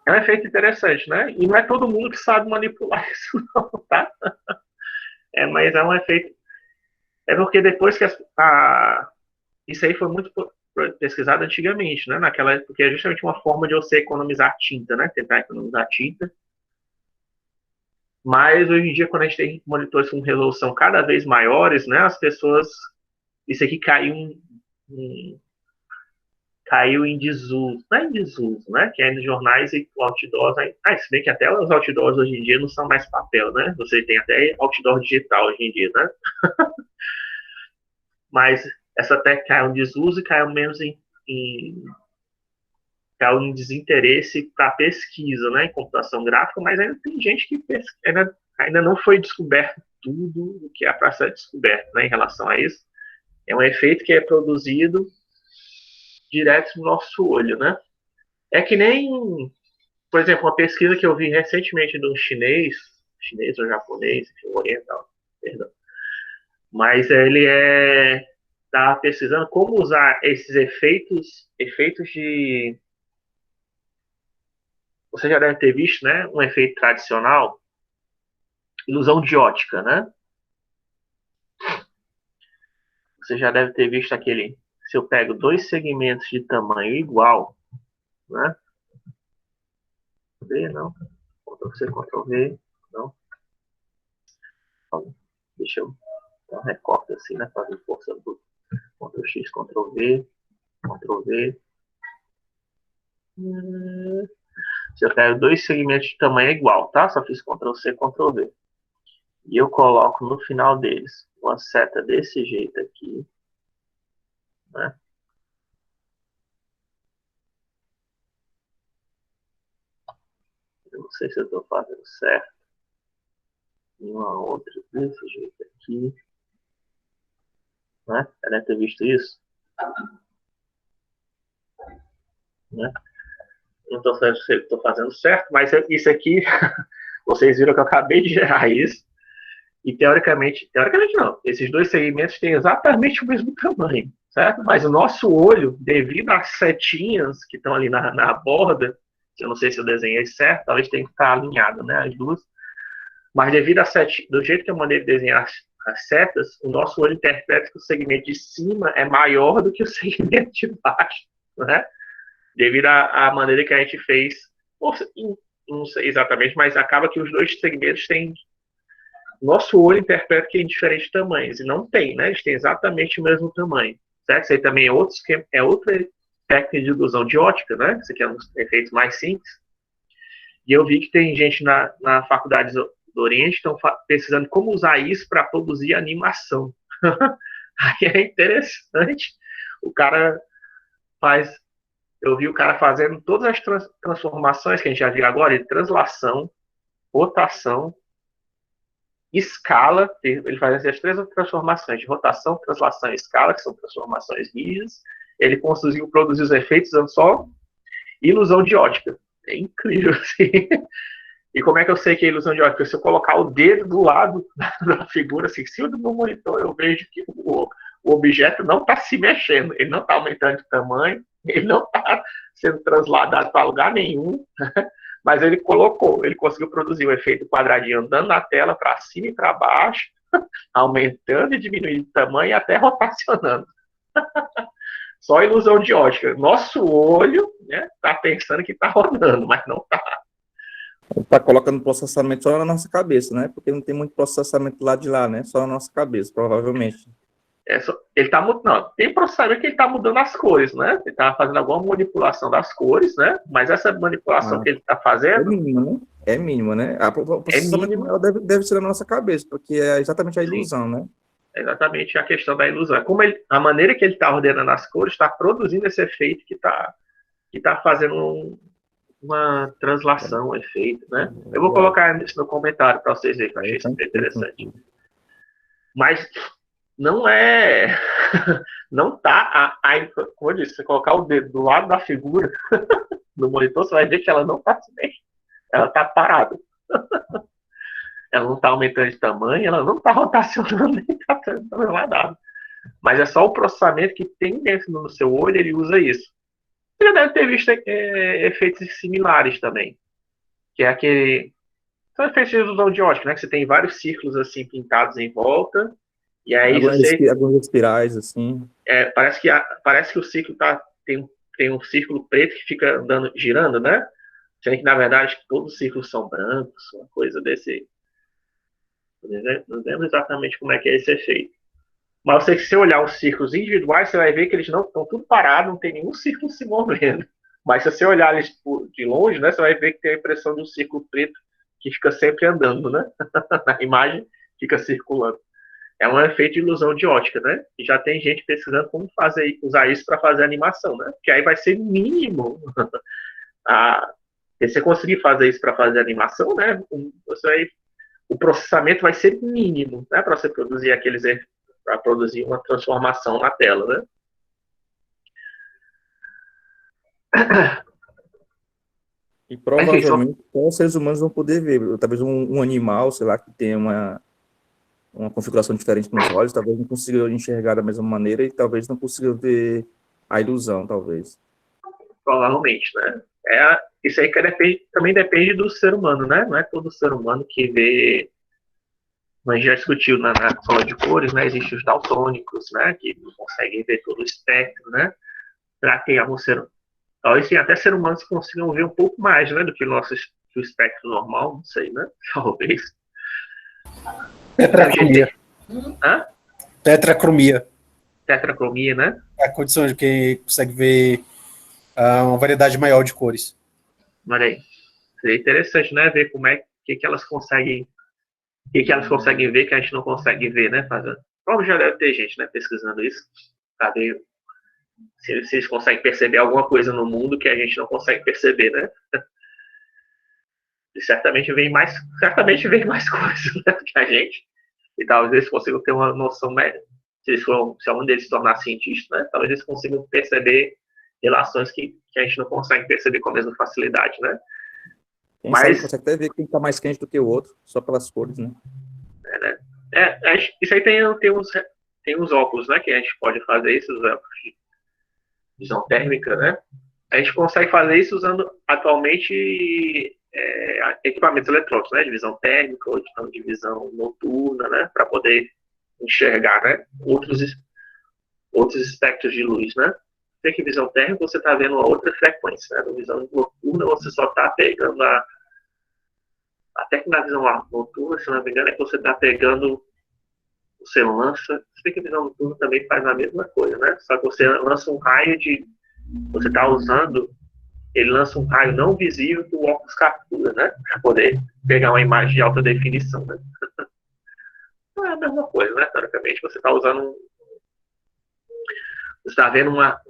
É um efeito interessante, né? E não é todo mundo que sabe manipular isso, não, tá? Mas é um efeito... É porque depois que isso aí foi muito pesquisado antigamente, né? Naquela época, porque é justamente uma forma de você economizar tinta, né? Tentar economizar tinta. Mas hoje em dia, quando a gente tem monitores com resolução cada vez maiores, né? As pessoas... Isso aqui caiu em desuso. Não é em desuso, né? Que é nos jornais e outdoors. Se bem que até os outdoors hoje em dia não são mais papel, né? Você tem até outdoor digital hoje em dia, né? Mas essa técnica caiu em desuso e caiu menos caiu em desinteresse para pesquisa, né? Em computação gráfica, mas ainda tem gente que ainda não foi descoberto tudo o que é para ser descoberto, né? Em relação a isso. É um efeito que é produzido direto no nosso olho, né? É que nem, por exemplo, uma pesquisa que eu vi recentemente de um chinês ou japonês, enfim, oriental, perdão. Mas ele está pesquisando como usar esses efeitos de... Você já deve ter visto, né? Um efeito tradicional, ilusão de ótica, né? Você já deve ter visto aquele... Se eu pego dois segmentos de tamanho igual, né? V, não. Ctrl-C, Ctrl-V, não. Deixa eu dar um recorte assim, né? Fazer força bruta. Ctrl X, Ctrl V, Ctrl V. Se eu pego dois segmentos de tamanho igual, tá? Só fiz Ctrl C, Ctrl V. E eu coloco no final deles uma seta desse jeito aqui, né? Eu não sei se eu estou fazendo certo. E uma outra desse jeito aqui, né? Você deve ter visto isso, né? Não estou sabendo se estou fazendo certo, mas isso aqui, vocês viram que eu acabei de gerar isso. E teoricamente não, esses dois segmentos têm exatamente o mesmo tamanho, certo? Mas o nosso olho, devido às setinhas que estão ali na borda, eu não sei se eu desenhei certo, talvez tenha que estar alinhado, né, as duas, mas devido a do jeito que eu mandei desenhar as setas, o nosso olho interpreta que o segmento de cima é maior do que o segmento de baixo, né? Devido à maneira que a gente fez, não sei exatamente, mas acaba que os dois segmentos têm. Nosso olho interpreta que é em diferentes tamanhos, e não tem, né? Eles têm exatamente o mesmo tamanho, certo? Isso aí também é outra técnica de ilusão de ótica, né? Isso aqui é um dos efeitos mais simples. E eu vi que tem gente na faculdade do Oriente que estão pesquisando como usar isso para produzir animação. Aí é interessante. O cara faz... Eu vi o cara fazendo todas as transformações que a gente já viu agora, de translação, rotação, escala. Ele faz essas três transformações, de rotação, translação e escala, que são transformações rígidas. Ele conseguiu produzir os efeitos usando só ilusão de ótica. É incrível, assim. E como é que eu sei que é ilusão de ótica? Porque se eu colocar o dedo do lado da figura, assim, em cima do meu monitor, eu vejo que o objeto não está se mexendo, ele não está aumentando de tamanho, ele não está sendo transladado para lugar nenhum, mas ele conseguiu produzir o efeito quadradinho andando na tela para cima e para baixo, aumentando e diminuindo de tamanho e até rotacionando. Só ilusão de ótica. Nosso olho, né, tá pensando que está rodando, mas não está. Está colocando processamento só na nossa cabeça, né? Porque não tem muito processamento lá de lá, né? Só na nossa cabeça, provavelmente. Ele tá não, tem processamento que ele está mudando as cores, né? Ele está fazendo alguma manipulação das cores, né? Mas essa manipulação que ele está fazendo... É mínima, né? É mínima, né? O processamento maior deve ser na nossa cabeça, porque é exatamente a ilusão, né? É exatamente a questão da ilusão. Como a maneira que ele está ordenando as cores está produzindo esse efeito que tá fazendo uma translação, um efeito, né? Eu vou colocar isso no comentário para vocês verem, que eu achei isso interessante. Mas não é... Não tá... Como eu disse, se você colocar o dedo do lado da figura no monitor, você vai ver que ela não está se mexendo. Ela está parada. Ela não está aumentando de tamanho, ela não está rotacionando, nem está fazendo mais nada. Mas é só o processamento que tem dentro do seu olho, ele usa isso. Você já deve ter visto efeitos similares também. Que é aquele... São efeitos de ilusão de ótica, né? Que você tem vários círculos assim pintados em volta. E aí algumas espirais, assim. Parece que o círculo tem um círculo preto que fica girando, né? Sendo que, na verdade, todos os círculos são brancos, uma coisa desse... Não lembro exatamente como é que é esse efeito. Mas se você olhar os círculos individuais, você vai ver que eles não estão tudo parados, não tem nenhum círculo se movendo. Mas se você olhar eles de longe, né, você vai ver que tem a impressão de um círculo preto que fica sempre andando, né? Na imagem fica circulando. É um efeito de ilusão de ótica, né? E já tem gente pesquisando como usar isso para fazer animação, né? Que aí vai ser mínimo. Se você conseguir fazer isso para fazer animação, né? O processamento vai ser mínimo, né? Para você produzir para produzir uma transformação na tela, né? E provavelmente só os seres humanos vão poder ver. Talvez um animal, sei lá, que tenha uma configuração diferente nos olhos, talvez não consiga enxergar da mesma maneira e talvez não consiga ver a ilusão, talvez. Provavelmente, né? Isso aí também depende do ser humano, né? Não é todo ser humano que vê... A gente já discutiu na escola de cores, né? Existem os daltônicos, né? Que não conseguem ver todo o espectro, né? Será que tem algum talvez tem até ser humanos que consigam ver um pouco mais, né? Do que o espectro normal, não sei, né? Talvez. Tetracromia. Hã? Tetracromia. Tetracromia, né? É a condição de que consegue ver uma variedade maior de cores. Olha aí. Seria interessante, né? Ver como é que elas conseguem. Que elas conseguem ver que a gente não consegue ver, né? Provavelmente já deve ter gente, né, pesquisando isso. Pra ver se eles conseguem perceber alguma coisa no mundo que a gente não consegue perceber, né? E certamente vem mais coisas, né, que a gente. E talvez eles consigam ter uma noção melhor. Se algum deles se tornar cientista, né? Talvez eles consigam perceber relações que a gente não consegue perceber com a mesma facilidade, né? Quem sabe consegue até ver quem está mais quente do que o outro, só pelas cores, né? Isso aí tem uns óculos, né? Que a gente pode fazer isso, os óculos de visão térmica, né? A gente consegue fazer isso usando atualmente equipamentos eletrônicos, né? De visão térmica ou de visão noturna, né? Para poder enxergar, né? Outros espectros de luz, né? Tem que visão térmica você está vendo uma outra frequência, né? Na visão noturna você só está pegando até que na visão noturna, se não me engano, é que você está pegando, você lança, se bem que a visão noturna também faz a mesma coisa, né? Só que você lança um raio você está usando, ele lança um raio não visível que o óculos captura, né? Para poder pegar uma imagem de alta definição, né? Não é a mesma coisa, né? Teoricamente, você está usando você está vendo uma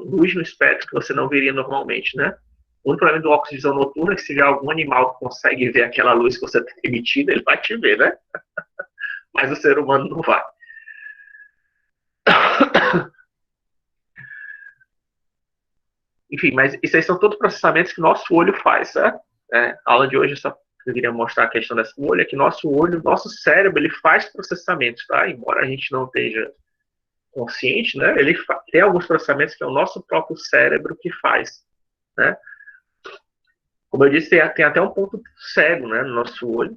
luz no espectro que você não veria normalmente, né? O único problema do óculos de visão noturna é que se tiver algum animal que consegue ver aquela luz que você está emitindo, ele vai te ver, né? Mas o ser humano não vai. Enfim, mas isso aí são todos processamentos que nosso olho faz, certo? A aula de hoje eu só queria mostrar a questão dessa olho, é que nosso cérebro, ele faz processamentos, tá? Embora a gente não esteja consciente, né? Ele tem alguns processamentos que é o nosso próprio cérebro que faz, né? Como eu disse, tem até um ponto cego, né, no nosso olho.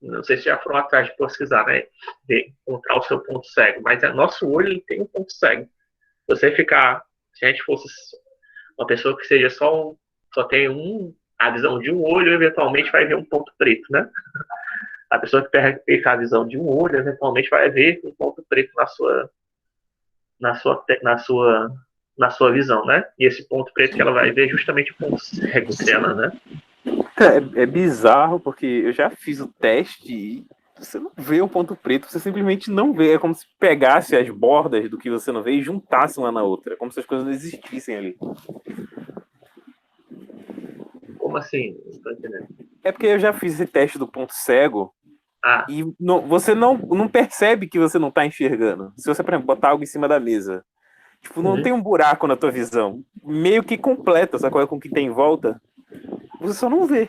Não sei se já foram atrás de pesquisar, né? De encontrar o seu ponto cego. Mas nosso olho ele tem um ponto cego. Se a gente fosse uma pessoa que seja só tem a visão de um olho, eventualmente vai ver um ponto preto, né? A pessoa que perde a visão de um olho, eventualmente vai ver um ponto preto na sua visão, né? E esse ponto preto que ela vai ver é justamente o ponto cego dela, né? É bizarro, porque eu já fiz o teste e você não vê um ponto preto, você simplesmente não vê. É como se pegasse as bordas do que você não vê e juntasse uma na outra. É como se as coisas não existissem ali. Como assim? Não tô entendendo. É porque eu já fiz esse teste do ponto cego e você não percebe que você não está enxergando. Se você, por exemplo, botar algo em cima da mesa, tipo, não tem um buraco na tua visão. Meio que completa, sabe, com o que tem em volta. Você só não vê.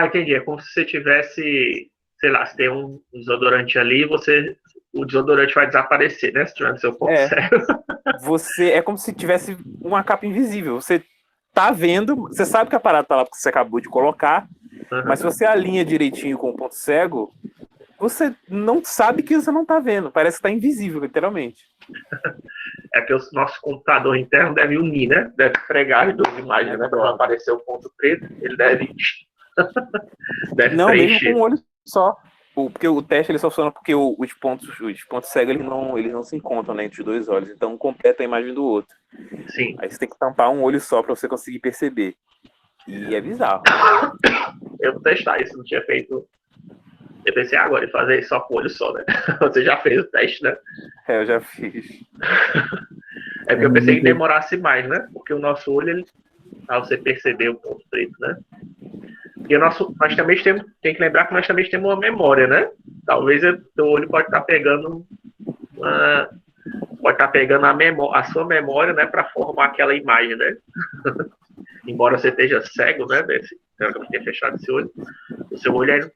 Entendi. É como se você tivesse, sei lá, se tem um desodorante ali, o desodorante vai desaparecer, né? Se tiver no seu ponto cego. É como se tivesse uma capa invisível. Você tá vendo, você sabe que a parada tá lá porque você acabou de colocar, mas se você alinha direitinho com o ponto cego, você não sabe que você não tá vendo. Parece que tá invisível, literalmente. É que o nosso computador interno deve unir, né? Deve fregar as duas imagens, né? Para aparecer o ponto preto, ele deve não, preencher. mesmo com um olho só. Porque o teste ele só funciona porque os pontos cegos eles não se encontram, né, entre os dois olhos. Então um completa a imagem do outro. Sim. Aí você tem que tampar um olho só para você conseguir perceber. E é bizarro. Eu vou testar isso, não tinha feito. Eu pensei agora em fazer só com o olho só, né? Você já fez o teste, né? Eu já fiz. É porque eu pensei que demorasse mais, né? Porque o nosso olho, pra você perceber o ponto preto, né? E nós também tem que lembrar que nós também temos uma memória, né? Talvez o teu olho pode estar pegando a sua memória, né? Para formar aquela imagem, né? Embora você esteja cego, né? Eu tenha fechado esse olho. O seu olho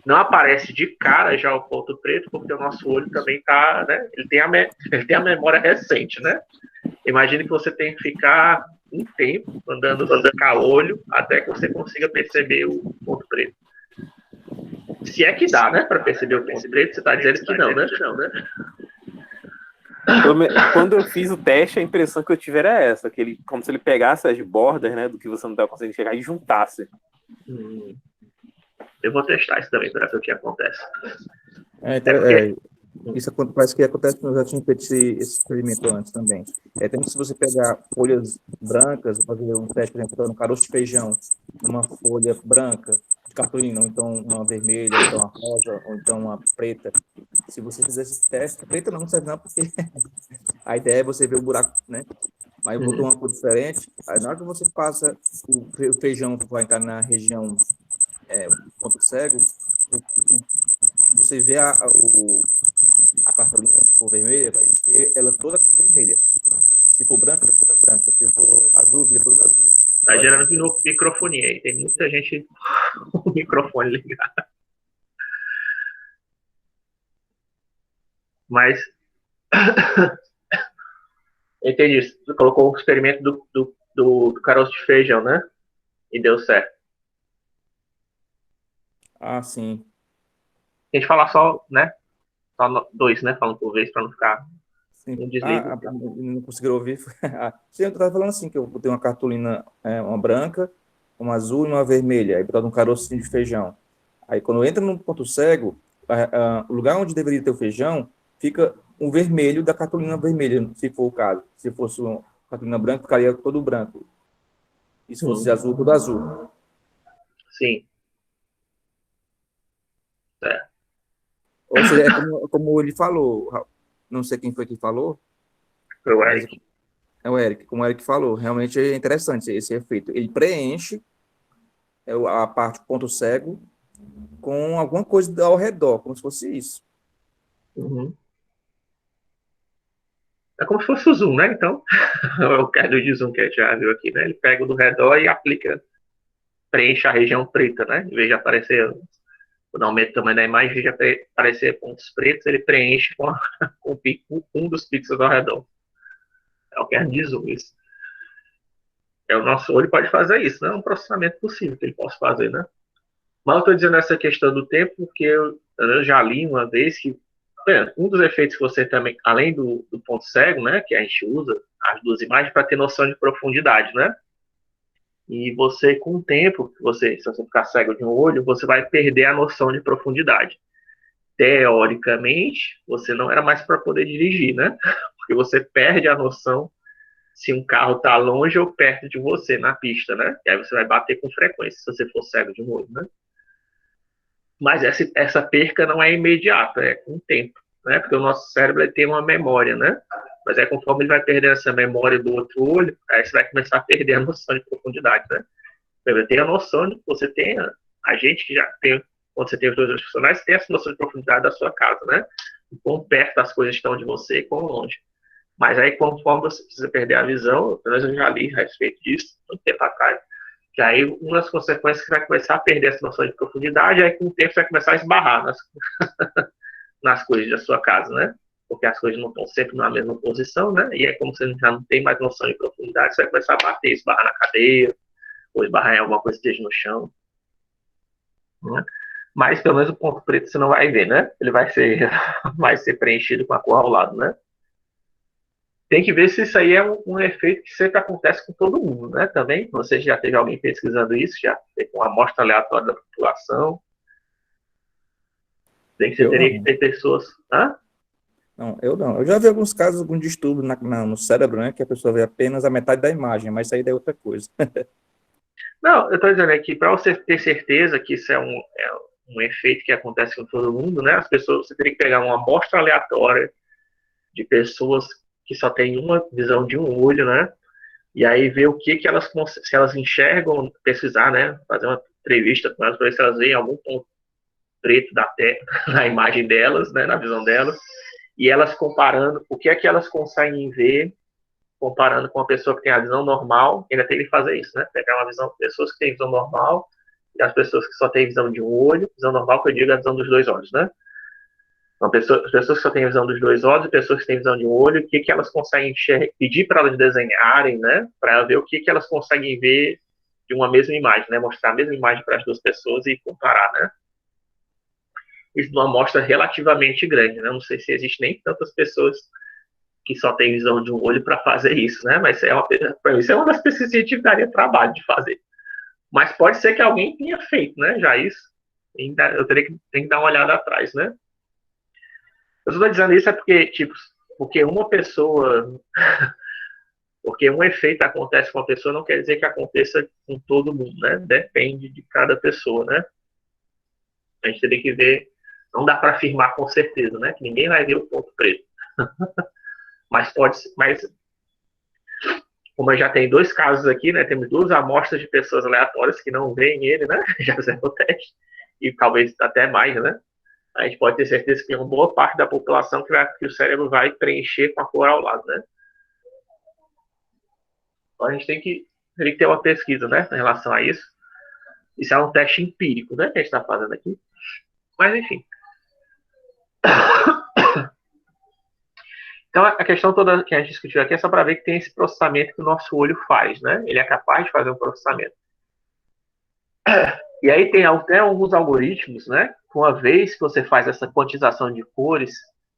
não aparece de cara já o ponto preto, porque o nosso olho também tá, né? Ele tem a memória recente, né? Imagine que você tem que ficar um tempo andando olho até que você consiga perceber o ponto preto. Se é que dá, né? Para perceber o ponto preto, você está dizendo que não, né? Quando eu fiz o teste, a impressão que eu tive era essa, que ele, como se ele pegasse as bordas, né, do que você não estava conseguindo chegar e juntasse. Eu vou testar isso também para ver o que acontece. Isso parece que acontece, eu já tinha feito esse experimento antes também. Tem que se você pegar folhas brancas, fazer um teste, por exemplo, um caroço de feijão, uma folha branca de cartolina, ou então uma vermelha, ou então uma rosa, ou então uma preta. Se você fizer esse teste, preta não serve não, porque a ideia é você ver o buraco, né? Mas botou uma cor diferente, aí na hora que você passa o feijão que vai entrar na região ponto cego, você vê a cartolina, se for vermelha, vai ser ela toda vermelha. Se for branca, vai ser toda branca. Se for azul, vai ser toda azul. Tá gerando microfonia aí. Tem muita gente com o microfone ligado. Mas entendi. Você colocou o experimento do caroço de feijão, né? E deu certo. Ah, sim. A gente falar só, né? Só 2, né? Falando por vez, para não ficar um desligo. Não conseguiram ouvir. Sim, eu estava falando assim, que eu botei uma cartolina, uma branca, uma azul e uma vermelha, aí botava um carocinho de feijão. Aí quando entra no ponto cego, o lugar onde deveria ter o feijão, fica um vermelho da cartolina vermelha, se for o caso. Se fosse uma cartolina branca, ficaria todo branco. E se fosse azul, todo azul. Sim. Ou seja, como ele falou, não sei quem foi que falou. Foi o Eric. É o Eric, como o Eric falou, realmente é interessante esse efeito. Ele preenche a parte ponto cego com alguma coisa ao redor, como se fosse isso. É como se fosse o zoom, né? Então, o kernel de zoom que a gente já viu aqui, né? Ele pega o do redor e aplica, preenche a região preta, né? Em vez de aparecer, quando aumenta o tamanho da imagem, em vez de aparecer pontos pretos, ele preenche com um dos pixels ao redor. É o kernel de zoom, isso. O nosso olho pode fazer isso, né? É um processamento possível que ele possa fazer, né? Mas eu estou dizendo essa questão do tempo porque eu já li uma vez que um dos efeitos que você também, além do ponto cego, né, que a gente usa as duas imagens para ter noção de profundidade, né? E você, com o tempo, se você ficar cego de um olho, você vai perder a noção de profundidade. Teoricamente, você não era mais para poder dirigir, né? Porque você perde a noção se um carro está longe ou perto de você na pista, né? E aí você vai bater com frequência se você for cego de um olho, né? Mas essa perca não é imediata, é com o tempo, né? Porque o nosso cérebro ele tem uma memória, né? Mas aí conforme ele vai perdendo essa memória do outro olho, aí você vai começar a perder a noção de profundidade, né? Você tem a noção de que você tem, a gente que já tem, quando você tem os dois olhos funcionais, tem essa noção de profundidade da sua casa, né? E quão perto as coisas estão de você e quão longe. Mas aí conforme você precisa perder a visão, pelo menos eu já li a respeito disso, muito tempo atrás, que aí uma das consequências é que você vai começar a perder essa noção de profundidade, aí com o tempo você vai começar a esbarrar nas coisas da sua casa, né? Porque as coisas não estão sempre na mesma posição, né? E aí como você já não tem mais noção de profundidade, você vai começar a bater, esbarrar na cadeira, ou esbarrar em alguma coisa que esteja no chão. Né? Mas pelo menos o ponto preto você não vai ver, né? Ele vai ser preenchido com a cor ao lado, né? Tem que ver se isso aí é um efeito que sempre acontece com todo mundo, né? Também, você já teve alguém pesquisando isso, já teve uma amostra aleatória da população. Você teria que ter pessoas... Hã? Não, eu não. Eu já vi alguns casos, algum distúrbio no cérebro, né? Que a pessoa vê apenas a metade da imagem, mas isso aí é outra coisa. Não, eu estou dizendo aqui, para você ter certeza que isso é um efeito que acontece com todo mundo, né? As pessoas, você teria que pegar uma amostra aleatória de pessoas que só têm uma visão de um olho, né? E aí ver o que elas, se elas enxergam, pesquisar, né? Fazer uma entrevista com elas para ver se elas veem algum ponto preto na imagem delas, né? Na visão delas. E elas comparando, o que é que elas conseguem ver, comparando com uma pessoa que tem a visão normal, ainda tem que fazer isso, né? Pegar uma visão de pessoas que têm visão normal e as pessoas que só têm visão de um olho, visão normal que eu digo é a visão dos dois olhos, né? Então, pessoas que só têm visão dos dois olhos e pessoas que têm visão de um olho, o que elas conseguem pedir para elas desenharem, né? Para ver o que elas conseguem ver de uma mesma imagem, né? Mostrar a mesma imagem para as duas pessoas e comparar, né? Isso numa amostra relativamente grande, né? Não sei se existe nem tantas pessoas que só têm visão de um olho para fazer isso, né? Mas isso é uma das pesquisas que a gente daria trabalho de fazer. Mas pode ser que alguém tenha feito, né? Já isso. Eu tenho que dar uma olhada atrás, né? Eu estou dizendo isso porque, tipo, porque uma pessoa, porque um efeito acontece com uma pessoa não quer dizer que aconteça com todo mundo, né? Depende de cada pessoa, né? A gente teria que ver, não dá para afirmar com certeza, né? Que ninguém vai ver o ponto preto. Mas pode ser, mas como eu já tenho 2 casos aqui, né? Temos 2 amostras de pessoas aleatórias que não veem ele, né? Já fizeram o teste. E talvez até mais, né? A gente pode ter certeza que tem uma boa parte da população que o cérebro vai preencher com a cor ao lado, né? Então a gente teria que ter uma pesquisa, né? Em relação a isso. Isso é um teste empírico, né? Que a gente está fazendo aqui. Mas, enfim. Então, a questão toda que a gente discutiu aqui é só para ver que tem esse processamento que o nosso olho faz, né? Ele é capaz de fazer um processamento. E aí tem até alguns algoritmos, né? Uma vez que você faz essa quantização de cores,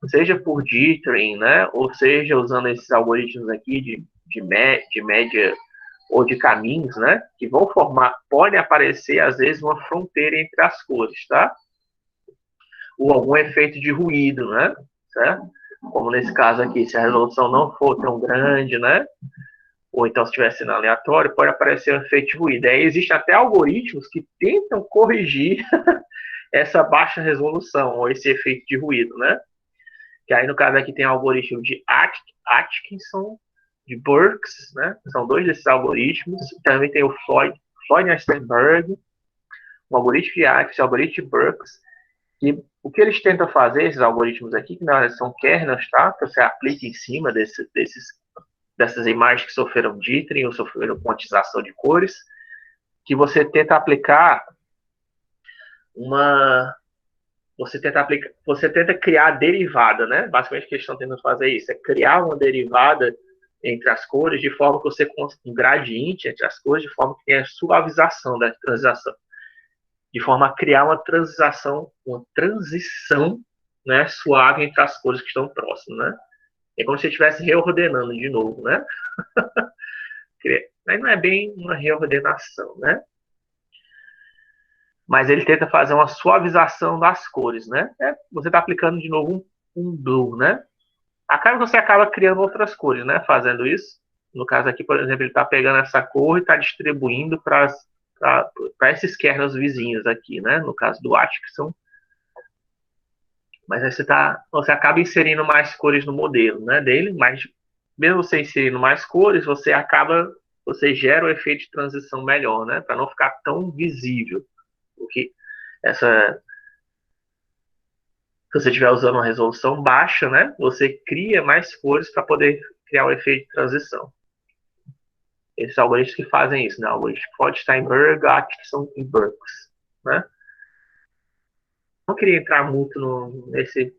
seja por dithering, né? Ou seja, usando esses algoritmos aqui de média ou de caminhos, né? Que vão formar, pode aparecer, às vezes, uma fronteira entre as cores, tá? Ou algum efeito de ruído, né? Certo? Como nesse caso aqui, se a resolução não for tão grande, né? Ou então se estiver sendo aleatório, pode aparecer um efeito de ruído. Aí existem até algoritmos que tentam corrigir essa baixa resolução, ou esse efeito de ruído, né? Que aí no caso aqui tem o algoritmo de Atkinson, de Burks, né? São 2 desses algoritmos. Também tem o Floyd-Steinberg, o algoritmo de Atkinson, o algoritmo de Burks. E o que eles tentam fazer, esses algoritmos aqui, que na verdade são kernels, tá? Que você aplica em cima dessas imagens que sofreram dithering ou sofreram quantização de cores, que você tenta aplicar você tenta criar derivada, né? Basicamente o que eles estão tentando fazer é isso, é criar uma derivada entre as cores de forma que você consiga um gradiente entre as cores, de forma que tenha suavização da transição, de forma a criar uma transição, né, suave entre as cores que estão próximas, né? É como se você estivesse reordenando de novo, né? Mas não é bem uma reordenação, né? Mas ele tenta fazer uma suavização das cores, né? Você está aplicando de novo um blue, né? Você acaba criando outras cores, né? Fazendo isso. No caso aqui, por exemplo, ele está pegando essa cor e está distribuindo para esses kernels vizinhos aqui, né? No caso do Atkinson. Mas aí você acaba inserindo mais cores no modelo, né, dele, mas mesmo você inserindo mais cores, você gera um efeito de transição melhor, né, para não ficar tão visível. Porque se você estiver usando uma resolução baixa, né, você cria mais cores para poder criar o efeito de transição. Esses algoritmos que fazem isso, né, algoritmo Floyd-Steinberg, Atkinson e Burks, né. Não queria entrar muito nesse.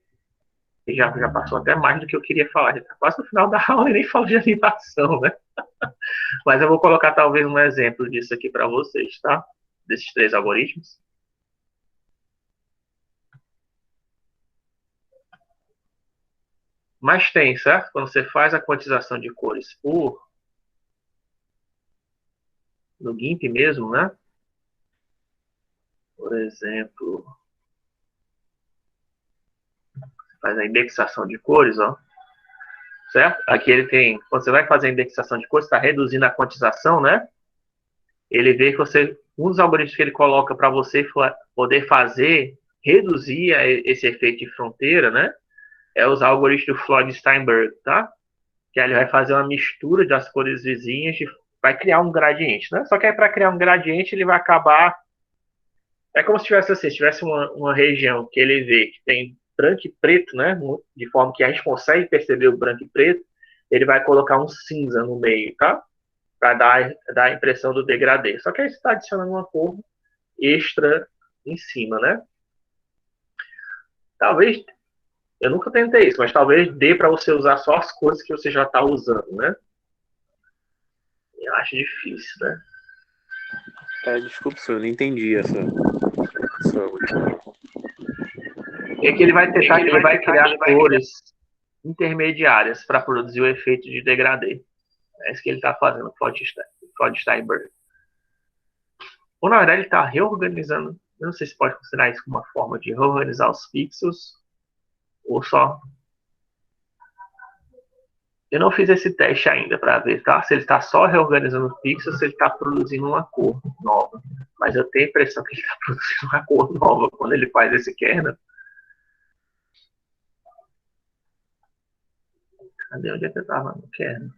Já passou até mais do que eu queria falar. Já está quase no final da aula e nem falo de animação, né? Mas eu vou colocar talvez um exemplo disso aqui para vocês, tá? Desses 3 algoritmos. Mas tem, certo? Quando você faz a quantização de cores no GIMP mesmo, né? Por exemplo, faz a indexação de cores, ó. Certo? Aqui ele tem, quando você vai fazer a indexação de cores, está reduzindo a quantização, né? Ele vê que um dos algoritmos que ele coloca para você poder reduzir esse efeito de fronteira, né? É usar o algoritmo do Floyd-Steinberg, tá? Que aí ele vai fazer uma mistura das cores vizinhas, vai criar um gradiente, né? Só que aí para criar um gradiente ele vai acabar. É como se tivesse uma região que ele vê que tem branco e preto, né? De forma que a gente consegue perceber o branco e preto, ele vai colocar um cinza no meio, tá? Para dar a impressão do degradê. Só que aí você está adicionando uma cor extra em cima, né? Talvez, eu nunca tentei isso, mas talvez dê para você usar só as cores que você já está usando, né? Eu acho difícil, né? Desculpa, senhor, eu não entendi essa. É que ele vai criar cores intermediárias para produzir o efeito de degradê. É isso que ele está fazendo, Floyd-Steinberg. Ou na verdade ele está reorganizando. Eu não sei se pode considerar isso como uma forma de reorganizar os pixels ou só. Eu não fiz esse teste ainda para ver, tá? Se ele está só reorganizando os pixels, se ele está produzindo uma cor nova. Mas eu tenho a impressão que ele está produzindo uma cor nova quando ele faz esse kernel. Cadê onde é que eu estava no kernel?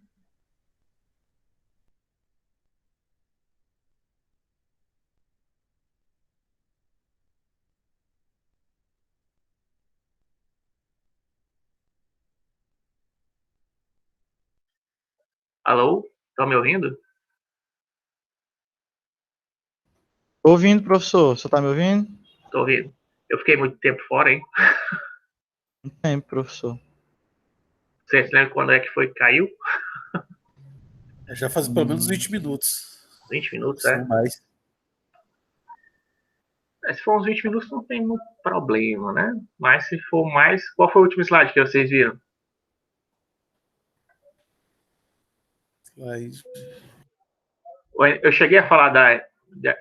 Alô? Estão me ouvindo? Tô ouvindo, professor. Você tá me ouvindo? Estou ouvindo. Eu fiquei muito tempo fora, hein? Não tem, professor. Você se lembra quando é que foi que caiu? Já faz pelo menos 20 minutos. 20 minutos, Se é? não mais. Se for uns 20 minutos não tem muito problema, né? Mas se for mais... Qual foi o último slide que vocês viram? Mas, Eu cheguei a falar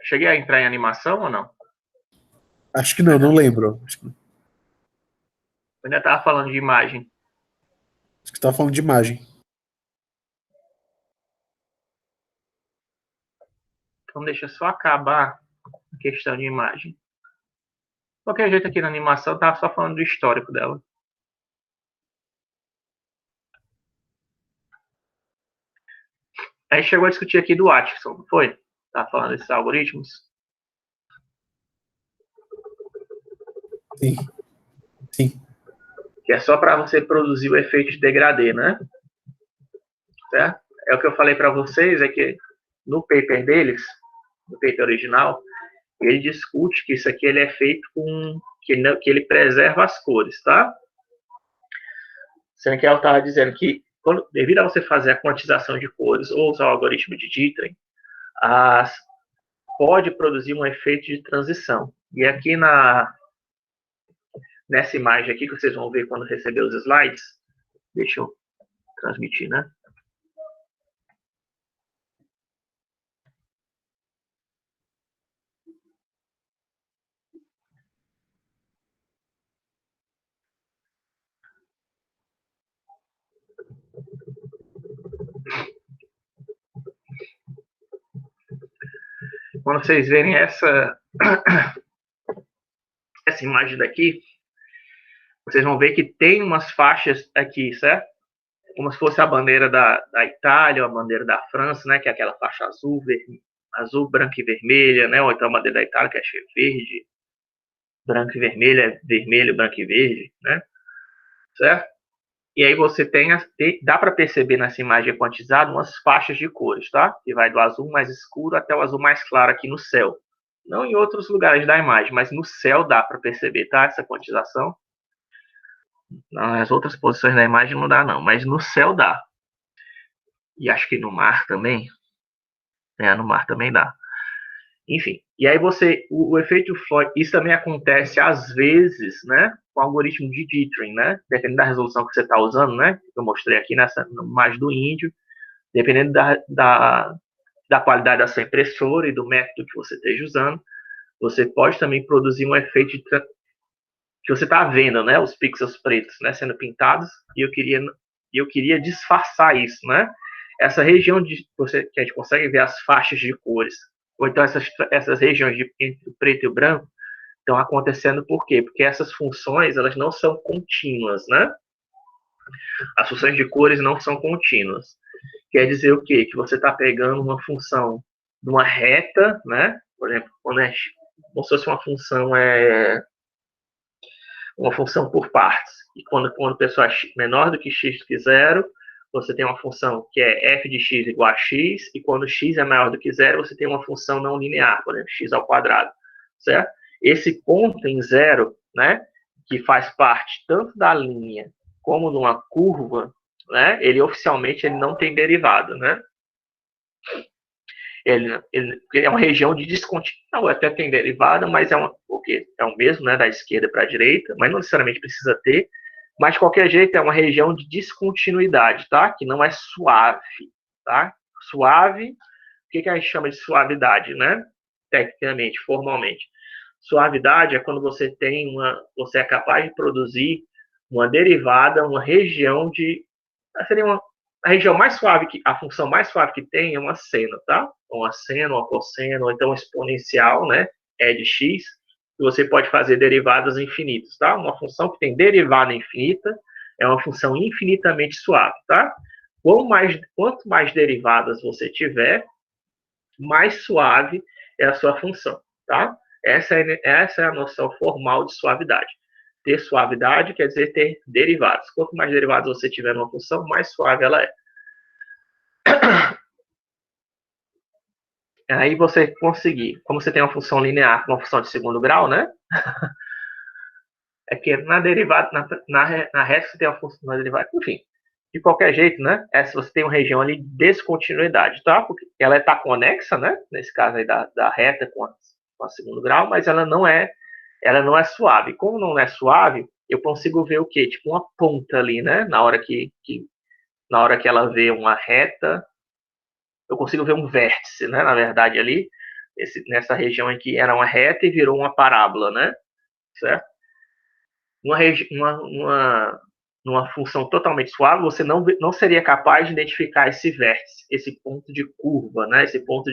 cheguei a entrar em animação ou não? acho que não, não lembro. Acho Eu ainda estava falando de imagem. que tava falando de imagem. Então deixa eu só acabar a questão de imagem. De qualquer jeito aqui na animação eu estava só falando do histórico dela. A gente chegou a discutir aqui do Atkinson, não foi? Estava falando desses algoritmos. Sim. Sim. Que é só para você produzir o efeito de degradê, né? Certo? É o que eu falei para vocês, é que no paper deles, no paper original, ele discute que isso aqui ele é feito com... que ele preserva as cores, tá? Sendo que ela estava dizendo que, devido a você fazer a quantização de cores ou usar o algoritmo de Dietrich, pode produzir um efeito de transição. E aqui nessa imagem aqui, que vocês vão ver quando receber os slides, deixa eu transmitir, né? Quando vocês verem essa imagem daqui, vocês vão ver que tem umas faixas aqui, certo? Como se fosse a bandeira da Itália, ou a bandeira da França, né? Que é aquela faixa azul, branca e vermelha, né? Ou então a bandeira da Itália, que é verde, branco e vermelho, vermelho, branco e verde, né? Certo? E aí você dá para perceber nessa imagem quantizada umas faixas de cores, tá? Que vai do azul mais escuro até o azul mais claro aqui no céu. Não em outros lugares da imagem, mas no céu dá para perceber, tá? Essa quantização. Nas outras posições da imagem não dá, não, mas no céu dá. E acho que no mar também. No mar também dá. Enfim, e aí o efeito Floyd, isso também acontece às vezes, né, com o algoritmo de Dietrich, né, dependendo da resolução que você está usando, né, que eu mostrei aqui nessa imagem do índio, dependendo da qualidade da sua impressora e do método que você esteja usando, você pode também produzir um efeito que você está vendo, né, os pixels pretos, né, sendo pintados, e eu queria disfarçar isso, né, essa região que a gente consegue ver as faixas de cores, ou então essas regiões entre o preto e o branco, estão acontecendo por quê? Porque essas funções, elas não são contínuas, né? As funções de cores não são contínuas. Quer dizer o quê? Que você está pegando uma função de uma reta, né? Por exemplo, como se fosse uma função por partes. E quando o pessoal é menor do que x que zero, você tem uma função que é f de x igual a x, e quando x é maior do que zero, você tem uma função não linear, por exemplo, x ao quadrado, certo? Esse ponto em zero, né, que faz parte tanto da linha como de uma curva, né, ele oficialmente não tem derivada, né? Ele é uma região de descontinuidade, até tem derivada, mas porque é o mesmo, né, da esquerda para a direita, mas não necessariamente precisa ter. Mas, de qualquer jeito, é uma região de descontinuidade, tá? Que não é suave, tá? Suave, o que a gente chama de suavidade, né? Tecnicamente, formalmente. Suavidade é quando você é capaz de produzir uma derivada, uma região seria a região mais suave, a função mais suave que tem é uma seno, tá? Uma seno, uma cosseno, ou então uma exponencial, né? É de x, e você pode fazer derivadas infinitas, tá? Uma função que tem derivada infinita é uma função infinitamente suave, tá? Quanto mais derivadas você tiver, mais suave é a sua função, tá? Essa é a noção formal de suavidade. Ter suavidade quer dizer ter derivadas. Quanto mais derivadas você tiver numa função, mais suave ela é. Aí você conseguir, como você tem uma função linear com uma função de segundo grau, né? É que na derivada, na reta você tem uma função na derivada, enfim. De qualquer jeito, né? Se você tem uma região ali de descontinuidade, tá? Porque ela está conexa, né? Nesse caso aí da reta com a segundo grau, mas ela não é suave. Como não é suave, eu consigo ver o quê? Tipo uma ponta ali, né? Na hora que ela vê uma reta, eu consigo ver um vértice, né? Na verdade ali, nessa região aqui era uma reta e virou uma parábola, né? Certo? Numa função totalmente suave, você não seria capaz de identificar esse vértice, esse ponto de curva, né? Esse ponto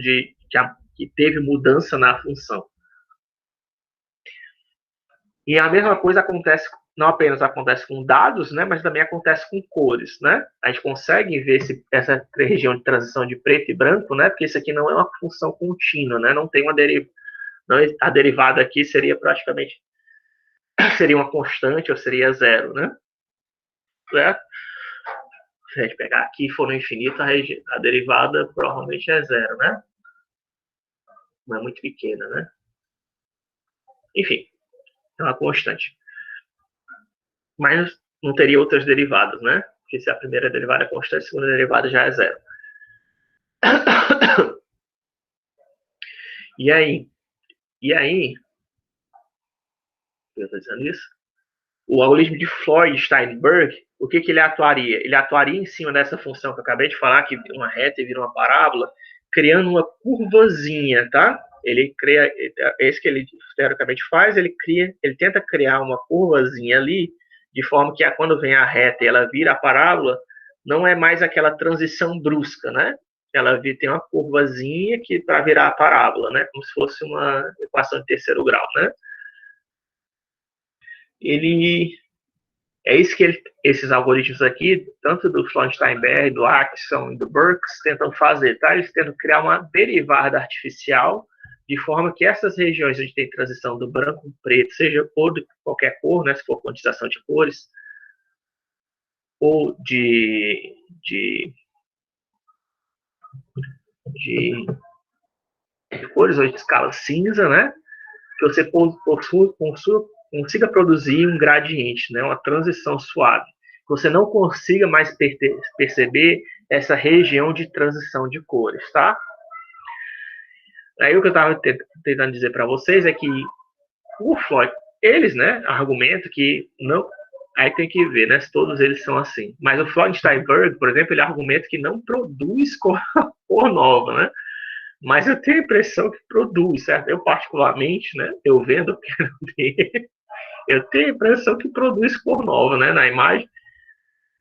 que teve mudança na função. E a mesma coisa não apenas acontece com dados, né? Mas também acontece com cores, né? A gente consegue ver essa região de transição de preto e branco, né? Porque isso aqui não é uma função contínua, né? Não tem uma derivada. A derivada aqui seria uma constante ou seria zero, né? Certo? Se a gente pegar aqui e for no infinito, a derivada provavelmente é zero, né? Não é muito pequena, né? Enfim, é uma constante. Mas não teria outras derivadas, né? Porque se a primeira derivada é constante, a segunda derivada já é zero. E aí, eu estou dizendo isso? O algoritmo de Floyd-Steinberg, o que ele atuaria? Ele atuaria em cima dessa função que eu acabei de falar, que uma reta e vira uma parábola, criando uma curvazinha, tá? Ele cria, é isso que ele teoricamente faz, ele tenta criar uma curvazinha ali, de forma que quando vem a reta e ela vira a parábola, não é mais aquela transição brusca, né? Ela tem uma curvazinha que para virar a parábola, né? Como se fosse uma equação de terceiro grau, né? É isso que esses algoritmos aqui, tanto do Floyd-Steinberg, do Atkinson e do Burks, tentam fazer, tá? Eles tentam criar uma derivada artificial de forma que essas regiões onde tem transição do branco para o preto, seja ou de qualquer cor, né, se for quantização de cores, ou de cores ou de escala cinza, né, que você consiga produzir um gradiente, né, uma transição suave. Que você não consiga mais perceber essa região de transição de cores, tá? Aí o que eu estava tentando dizer para vocês é que o Floyd, eles, né, argumentam que não. Aí tem que ver, né, se todos eles são assim. Mas o Floyd-Steinberg, por exemplo, ele argumenta que não produz cor nova, né? Mas eu tenho a impressão que produz, certo? Eu, particularmente, né, eu vendo, eu tenho a impressão que produz cor nova, né, na imagem.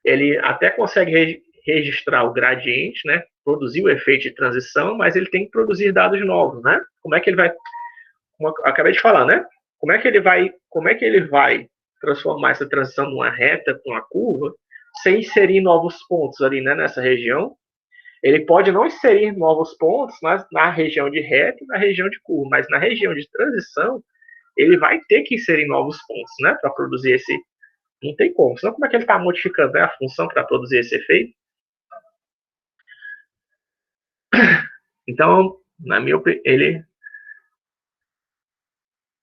Ele até consegue registrar o gradiente, né, produzir o efeito de transição, mas ele tem que produzir dados novos, né? Como é que ele vai, como eu acabei de falar, né? Como é que ele vai transformar essa transição numa reta com uma curva sem inserir novos pontos ali, né, nessa região? Ele pode não inserir novos pontos na região de reta e na região de curva, mas na região de transição ele vai ter que inserir novos pontos, né, para produzir esse. Não tem como. Senão, como é que ele está modificando, né, a função para produzir esse efeito? Então, na minha opinião,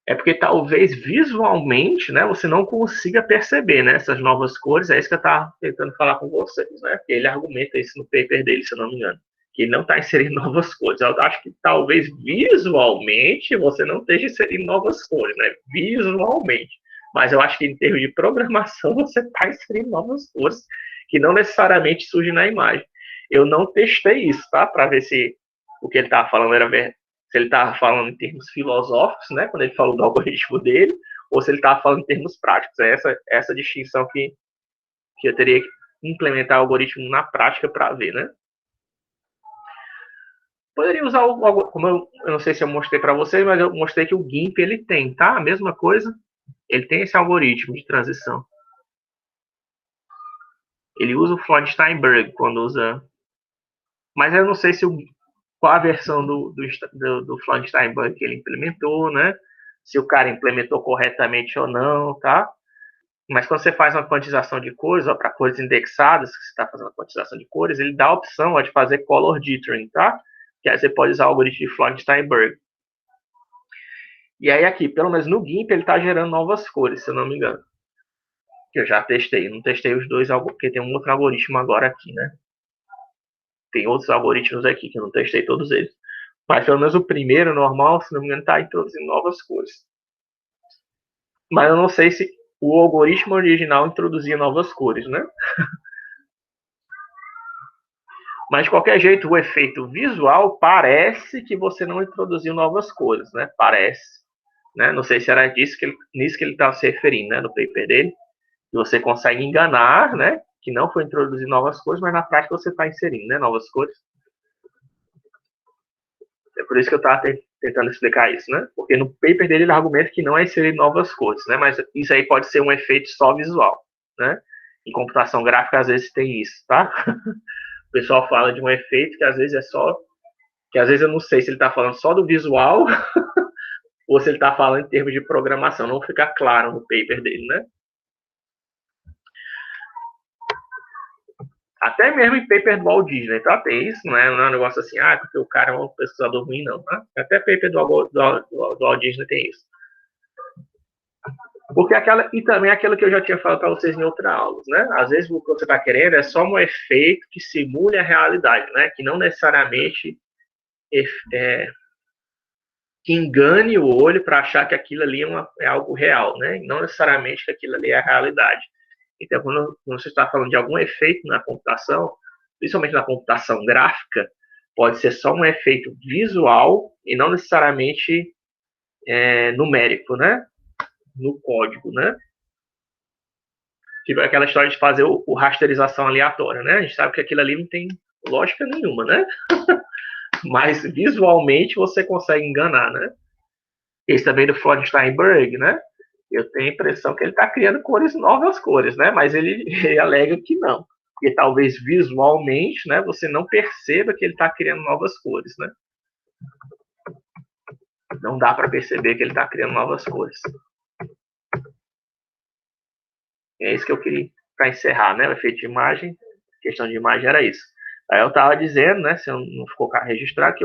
é porque talvez visualmente, né, você não consiga perceber, né, essas novas cores. É isso que eu estava tentando falar com vocês, né? Porque ele argumenta isso no paper dele, se eu não me engano, que ele não está inserindo novas cores. Eu acho que talvez visualmente você não esteja inserindo novas cores, né? Visualmente. Mas eu acho que em termos de programação você está inserindo novas cores que não necessariamente surgem na imagem. Eu não testei isso, tá? Para ver se o que ele estava falando era verdade, Se ele estava falando em termos filosóficos, né, quando ele falou do algoritmo dele, ou se ele estava falando em termos práticos. É essa distinção que eu teria que implementar o algoritmo na prática para ver, né? Poderia usar como eu não sei se eu mostrei para vocês, mas eu mostrei que o GIMP ele tem, tá? A mesma coisa, ele tem esse algoritmo de transição. Ele usa o Floyd-Steinberg quando usa, mas eu não sei se qual a versão do Floyd-Steinberg que ele implementou, né? Se o cara implementou corretamente ou não, tá? Mas quando você faz uma quantização de cores, para cores indexadas, que você está fazendo a quantização de cores, ele dá a opção de fazer color dithering, tá? Que aí você pode usar o algoritmo de Floyd-Steinberg. E aí aqui, pelo menos no GIMP, ele está gerando novas cores, se eu não me engano. Que eu já testei. Não testei os dois, porque tem um outro algoritmo agora aqui, né? Tem outros algoritmos aqui, que eu não testei todos eles. Mas pelo menos o primeiro, normal, se não me engano, está introduzindo novas cores. Mas eu não sei se o algoritmo original introduzia novas cores, né? Mas de qualquer jeito, o efeito visual parece que você não introduziu novas cores, né? Parece. Né? Não sei se era nisso que ele estava se referindo, né? No paper dele. Que você consegue enganar, né? Que não foi introduzir novas cores, mas na prática você está inserindo, né? Novas cores. É por isso que eu estava tentando explicar isso, né? Porque no paper dele ele argumenta que não é inserir novas cores, né? Mas isso aí pode ser um efeito só visual, né? Em computação gráfica às vezes tem isso, tá? O pessoal fala de um efeito que às vezes é só, que às vezes eu não sei se ele está falando só do visual ou se ele está falando em termos de programação. Não fica claro no paper dele, né? Até mesmo em paper do Walt Disney, tá? Tem isso, não é um negócio assim, porque o cara é um pesquisador ruim, não, tá? Até paper do Walt Disney tem isso. Porque e também aquilo que eu já tinha falado para vocês em outras aulas, né? Às vezes o que você está querendo é só um efeito que simule a realidade, né? Que não necessariamente que engane o olho para achar que aquilo ali é algo real, né? E não necessariamente que aquilo ali é a realidade. Então, quando você está falando de algum efeito na computação, principalmente na computação gráfica, pode ser só um efeito visual e não necessariamente numérico, né? No código, né? Tipo aquela história de fazer o rasterização aleatória, né? A gente sabe que aquilo ali não tem lógica nenhuma, né? Mas visualmente você consegue enganar, né? Esse também do Floyd-Steinberg, né? Eu tenho a impressão que ele está criando novas cores, né? Mas ele alega que não. Porque talvez visualmente, né, você não perceba que ele está criando novas cores, né? Não dá para perceber que ele está criando novas cores. É isso que eu queria para encerrar, né? O efeito de imagem, questão de imagem era isso. Aí eu estava dizendo, né? Se eu não ficou registrado, que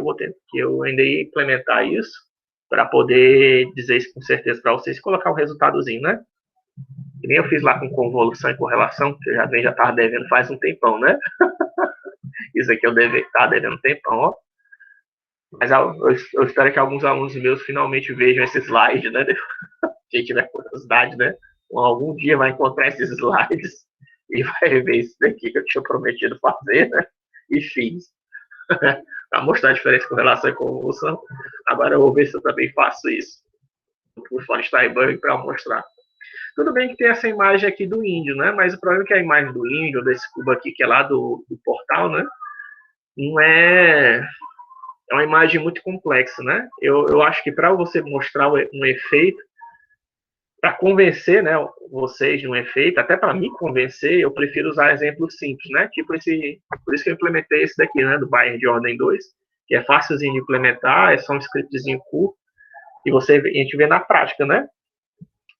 eu ainda ia implementar isso para poder dizer isso com certeza para vocês e colocar um resultadozinho, né? Que nem eu fiz lá com convolução e correlação, que eu já estava devendo faz um tempão, né? Isso aqui eu estava devendo um tempão, ó. Mas eu espero que alguns alunos meus finalmente vejam esse slide, né? Quem tiver curiosidade, né? Algum dia vai encontrar esses slides e vai ver isso daqui que eu tinha prometido fazer, né? E fiz. Para mostrar a diferença com relação à convolução. Agora eu vou ver se eu também faço isso. O Floyd-Steinberg para mostrar. Tudo bem que tem essa imagem aqui do índio, né? Mas o problema é que a imagem do índio, desse cubo aqui, que é lá do portal, né? Não é uma imagem muito complexa, né? Eu acho que para você mostrar um efeito, para convencer, né, vocês de um efeito, até para me convencer, eu prefiro usar exemplos simples, né? Tipo por isso que eu implementei esse daqui, né? Do Bayer de ordem 2, que é fácilzinho de implementar, é só um scriptzinho curto, e a gente vê na prática, né?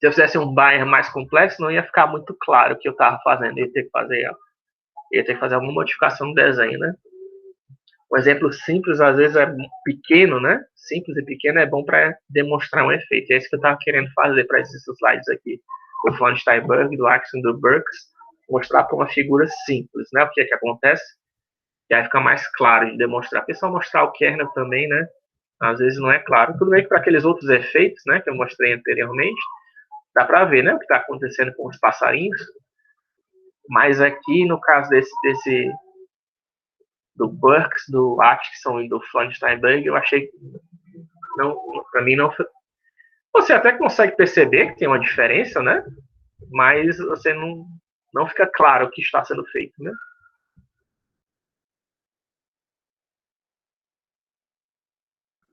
Se eu fizesse um Bayer mais complexo, não ia ficar muito claro o que eu estava fazendo. Ia ter que fazer alguma modificação no desenho, né? Um exemplo simples, às vezes, é pequeno, né? Simples e pequeno é bom para demonstrar um efeito. É isso que eu estava querendo fazer para esses slides aqui. Do Floyd-Steinberg, do Axon, do Burks, mostrar para uma figura simples, né? O que é que acontece? E aí fica mais claro de demonstrar. Porque só mostrar o kernel também, né? Às vezes não é claro. Tudo bem que para aqueles outros efeitos, né? Que eu mostrei anteriormente, dá para ver, né? O que está acontecendo com os passarinhos. Mas aqui, no caso do Burks, do Atkinson e do Floyd-Steinberg, eu achei não, para mim não. Você até consegue perceber que tem uma diferença, né? Mas você não fica claro o que está sendo feito, né?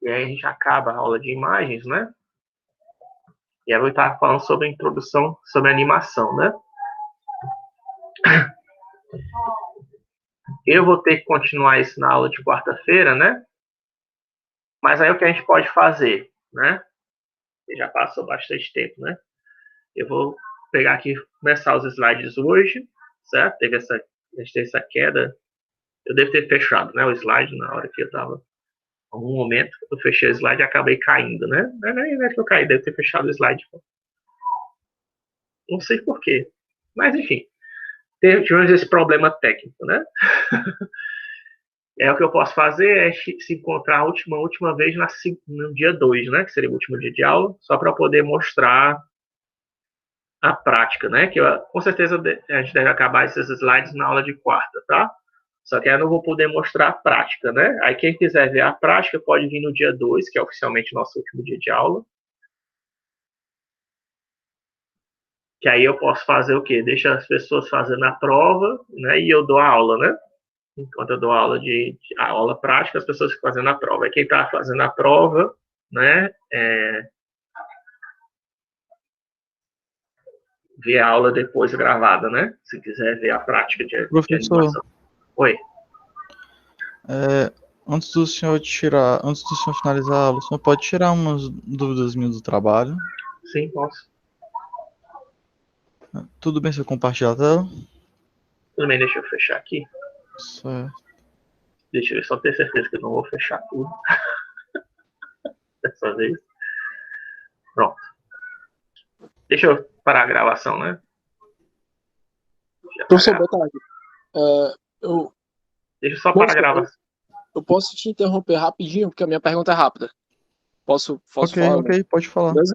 E aí a gente acaba a aula de imagens, né? E aí eu estava falando sobre a introdução, sobre a animação, né? Eu vou ter que continuar isso na aula de quarta-feira, né? Mas aí o que a gente pode fazer, né? Já passou bastante tempo, né? Eu vou pegar aqui, começar os slides hoje, certo? A gente teve essa queda. Eu devo ter fechado, né, o slide na hora que eu estava. Em algum momento, eu fechei o slide e acabei caindo, né? Não é que eu caí, deve ter fechado o slide. Não sei porquê. Mas, enfim. Tivemos esse problema técnico, né? O que eu posso fazer é se encontrar a última vez no dia 2, né? Que seria o último dia de aula, só para poder mostrar a prática, né? Que com certeza a gente deve acabar esses slides na aula de quarta, tá? Só que aí eu não vou poder mostrar a prática, né? Aí quem quiser ver a prática pode vir no dia 2, que é oficialmente o nosso último dia de aula. Que aí eu posso fazer o quê? Deixa as pessoas fazendo a prova, né? E eu dou a aula, né? Enquanto eu dou aula a aula prática, as pessoas ficam fazendo a prova. E quem está fazendo a prova, né? Ver a aula depois gravada, né? Se quiser ver a prática de animação. Oi. Antes do senhor finalizar a aula, o senhor pode tirar umas dúvidas minhas do trabalho? Sim, posso. Tudo bem se eu compartilhar a tela? Tudo bem, deixa eu fechar aqui. Certo. Deixa eu só ter certeza que eu não vou fechar tudo. Dessa vez. Pronto. Deixa eu parar a gravação, né? Professor, boa tarde. Deixa eu só parar a gravação. Eu posso te interromper rapidinho, porque a minha pergunta é rápida. Posso falar? Ok, pode falar. Beleza?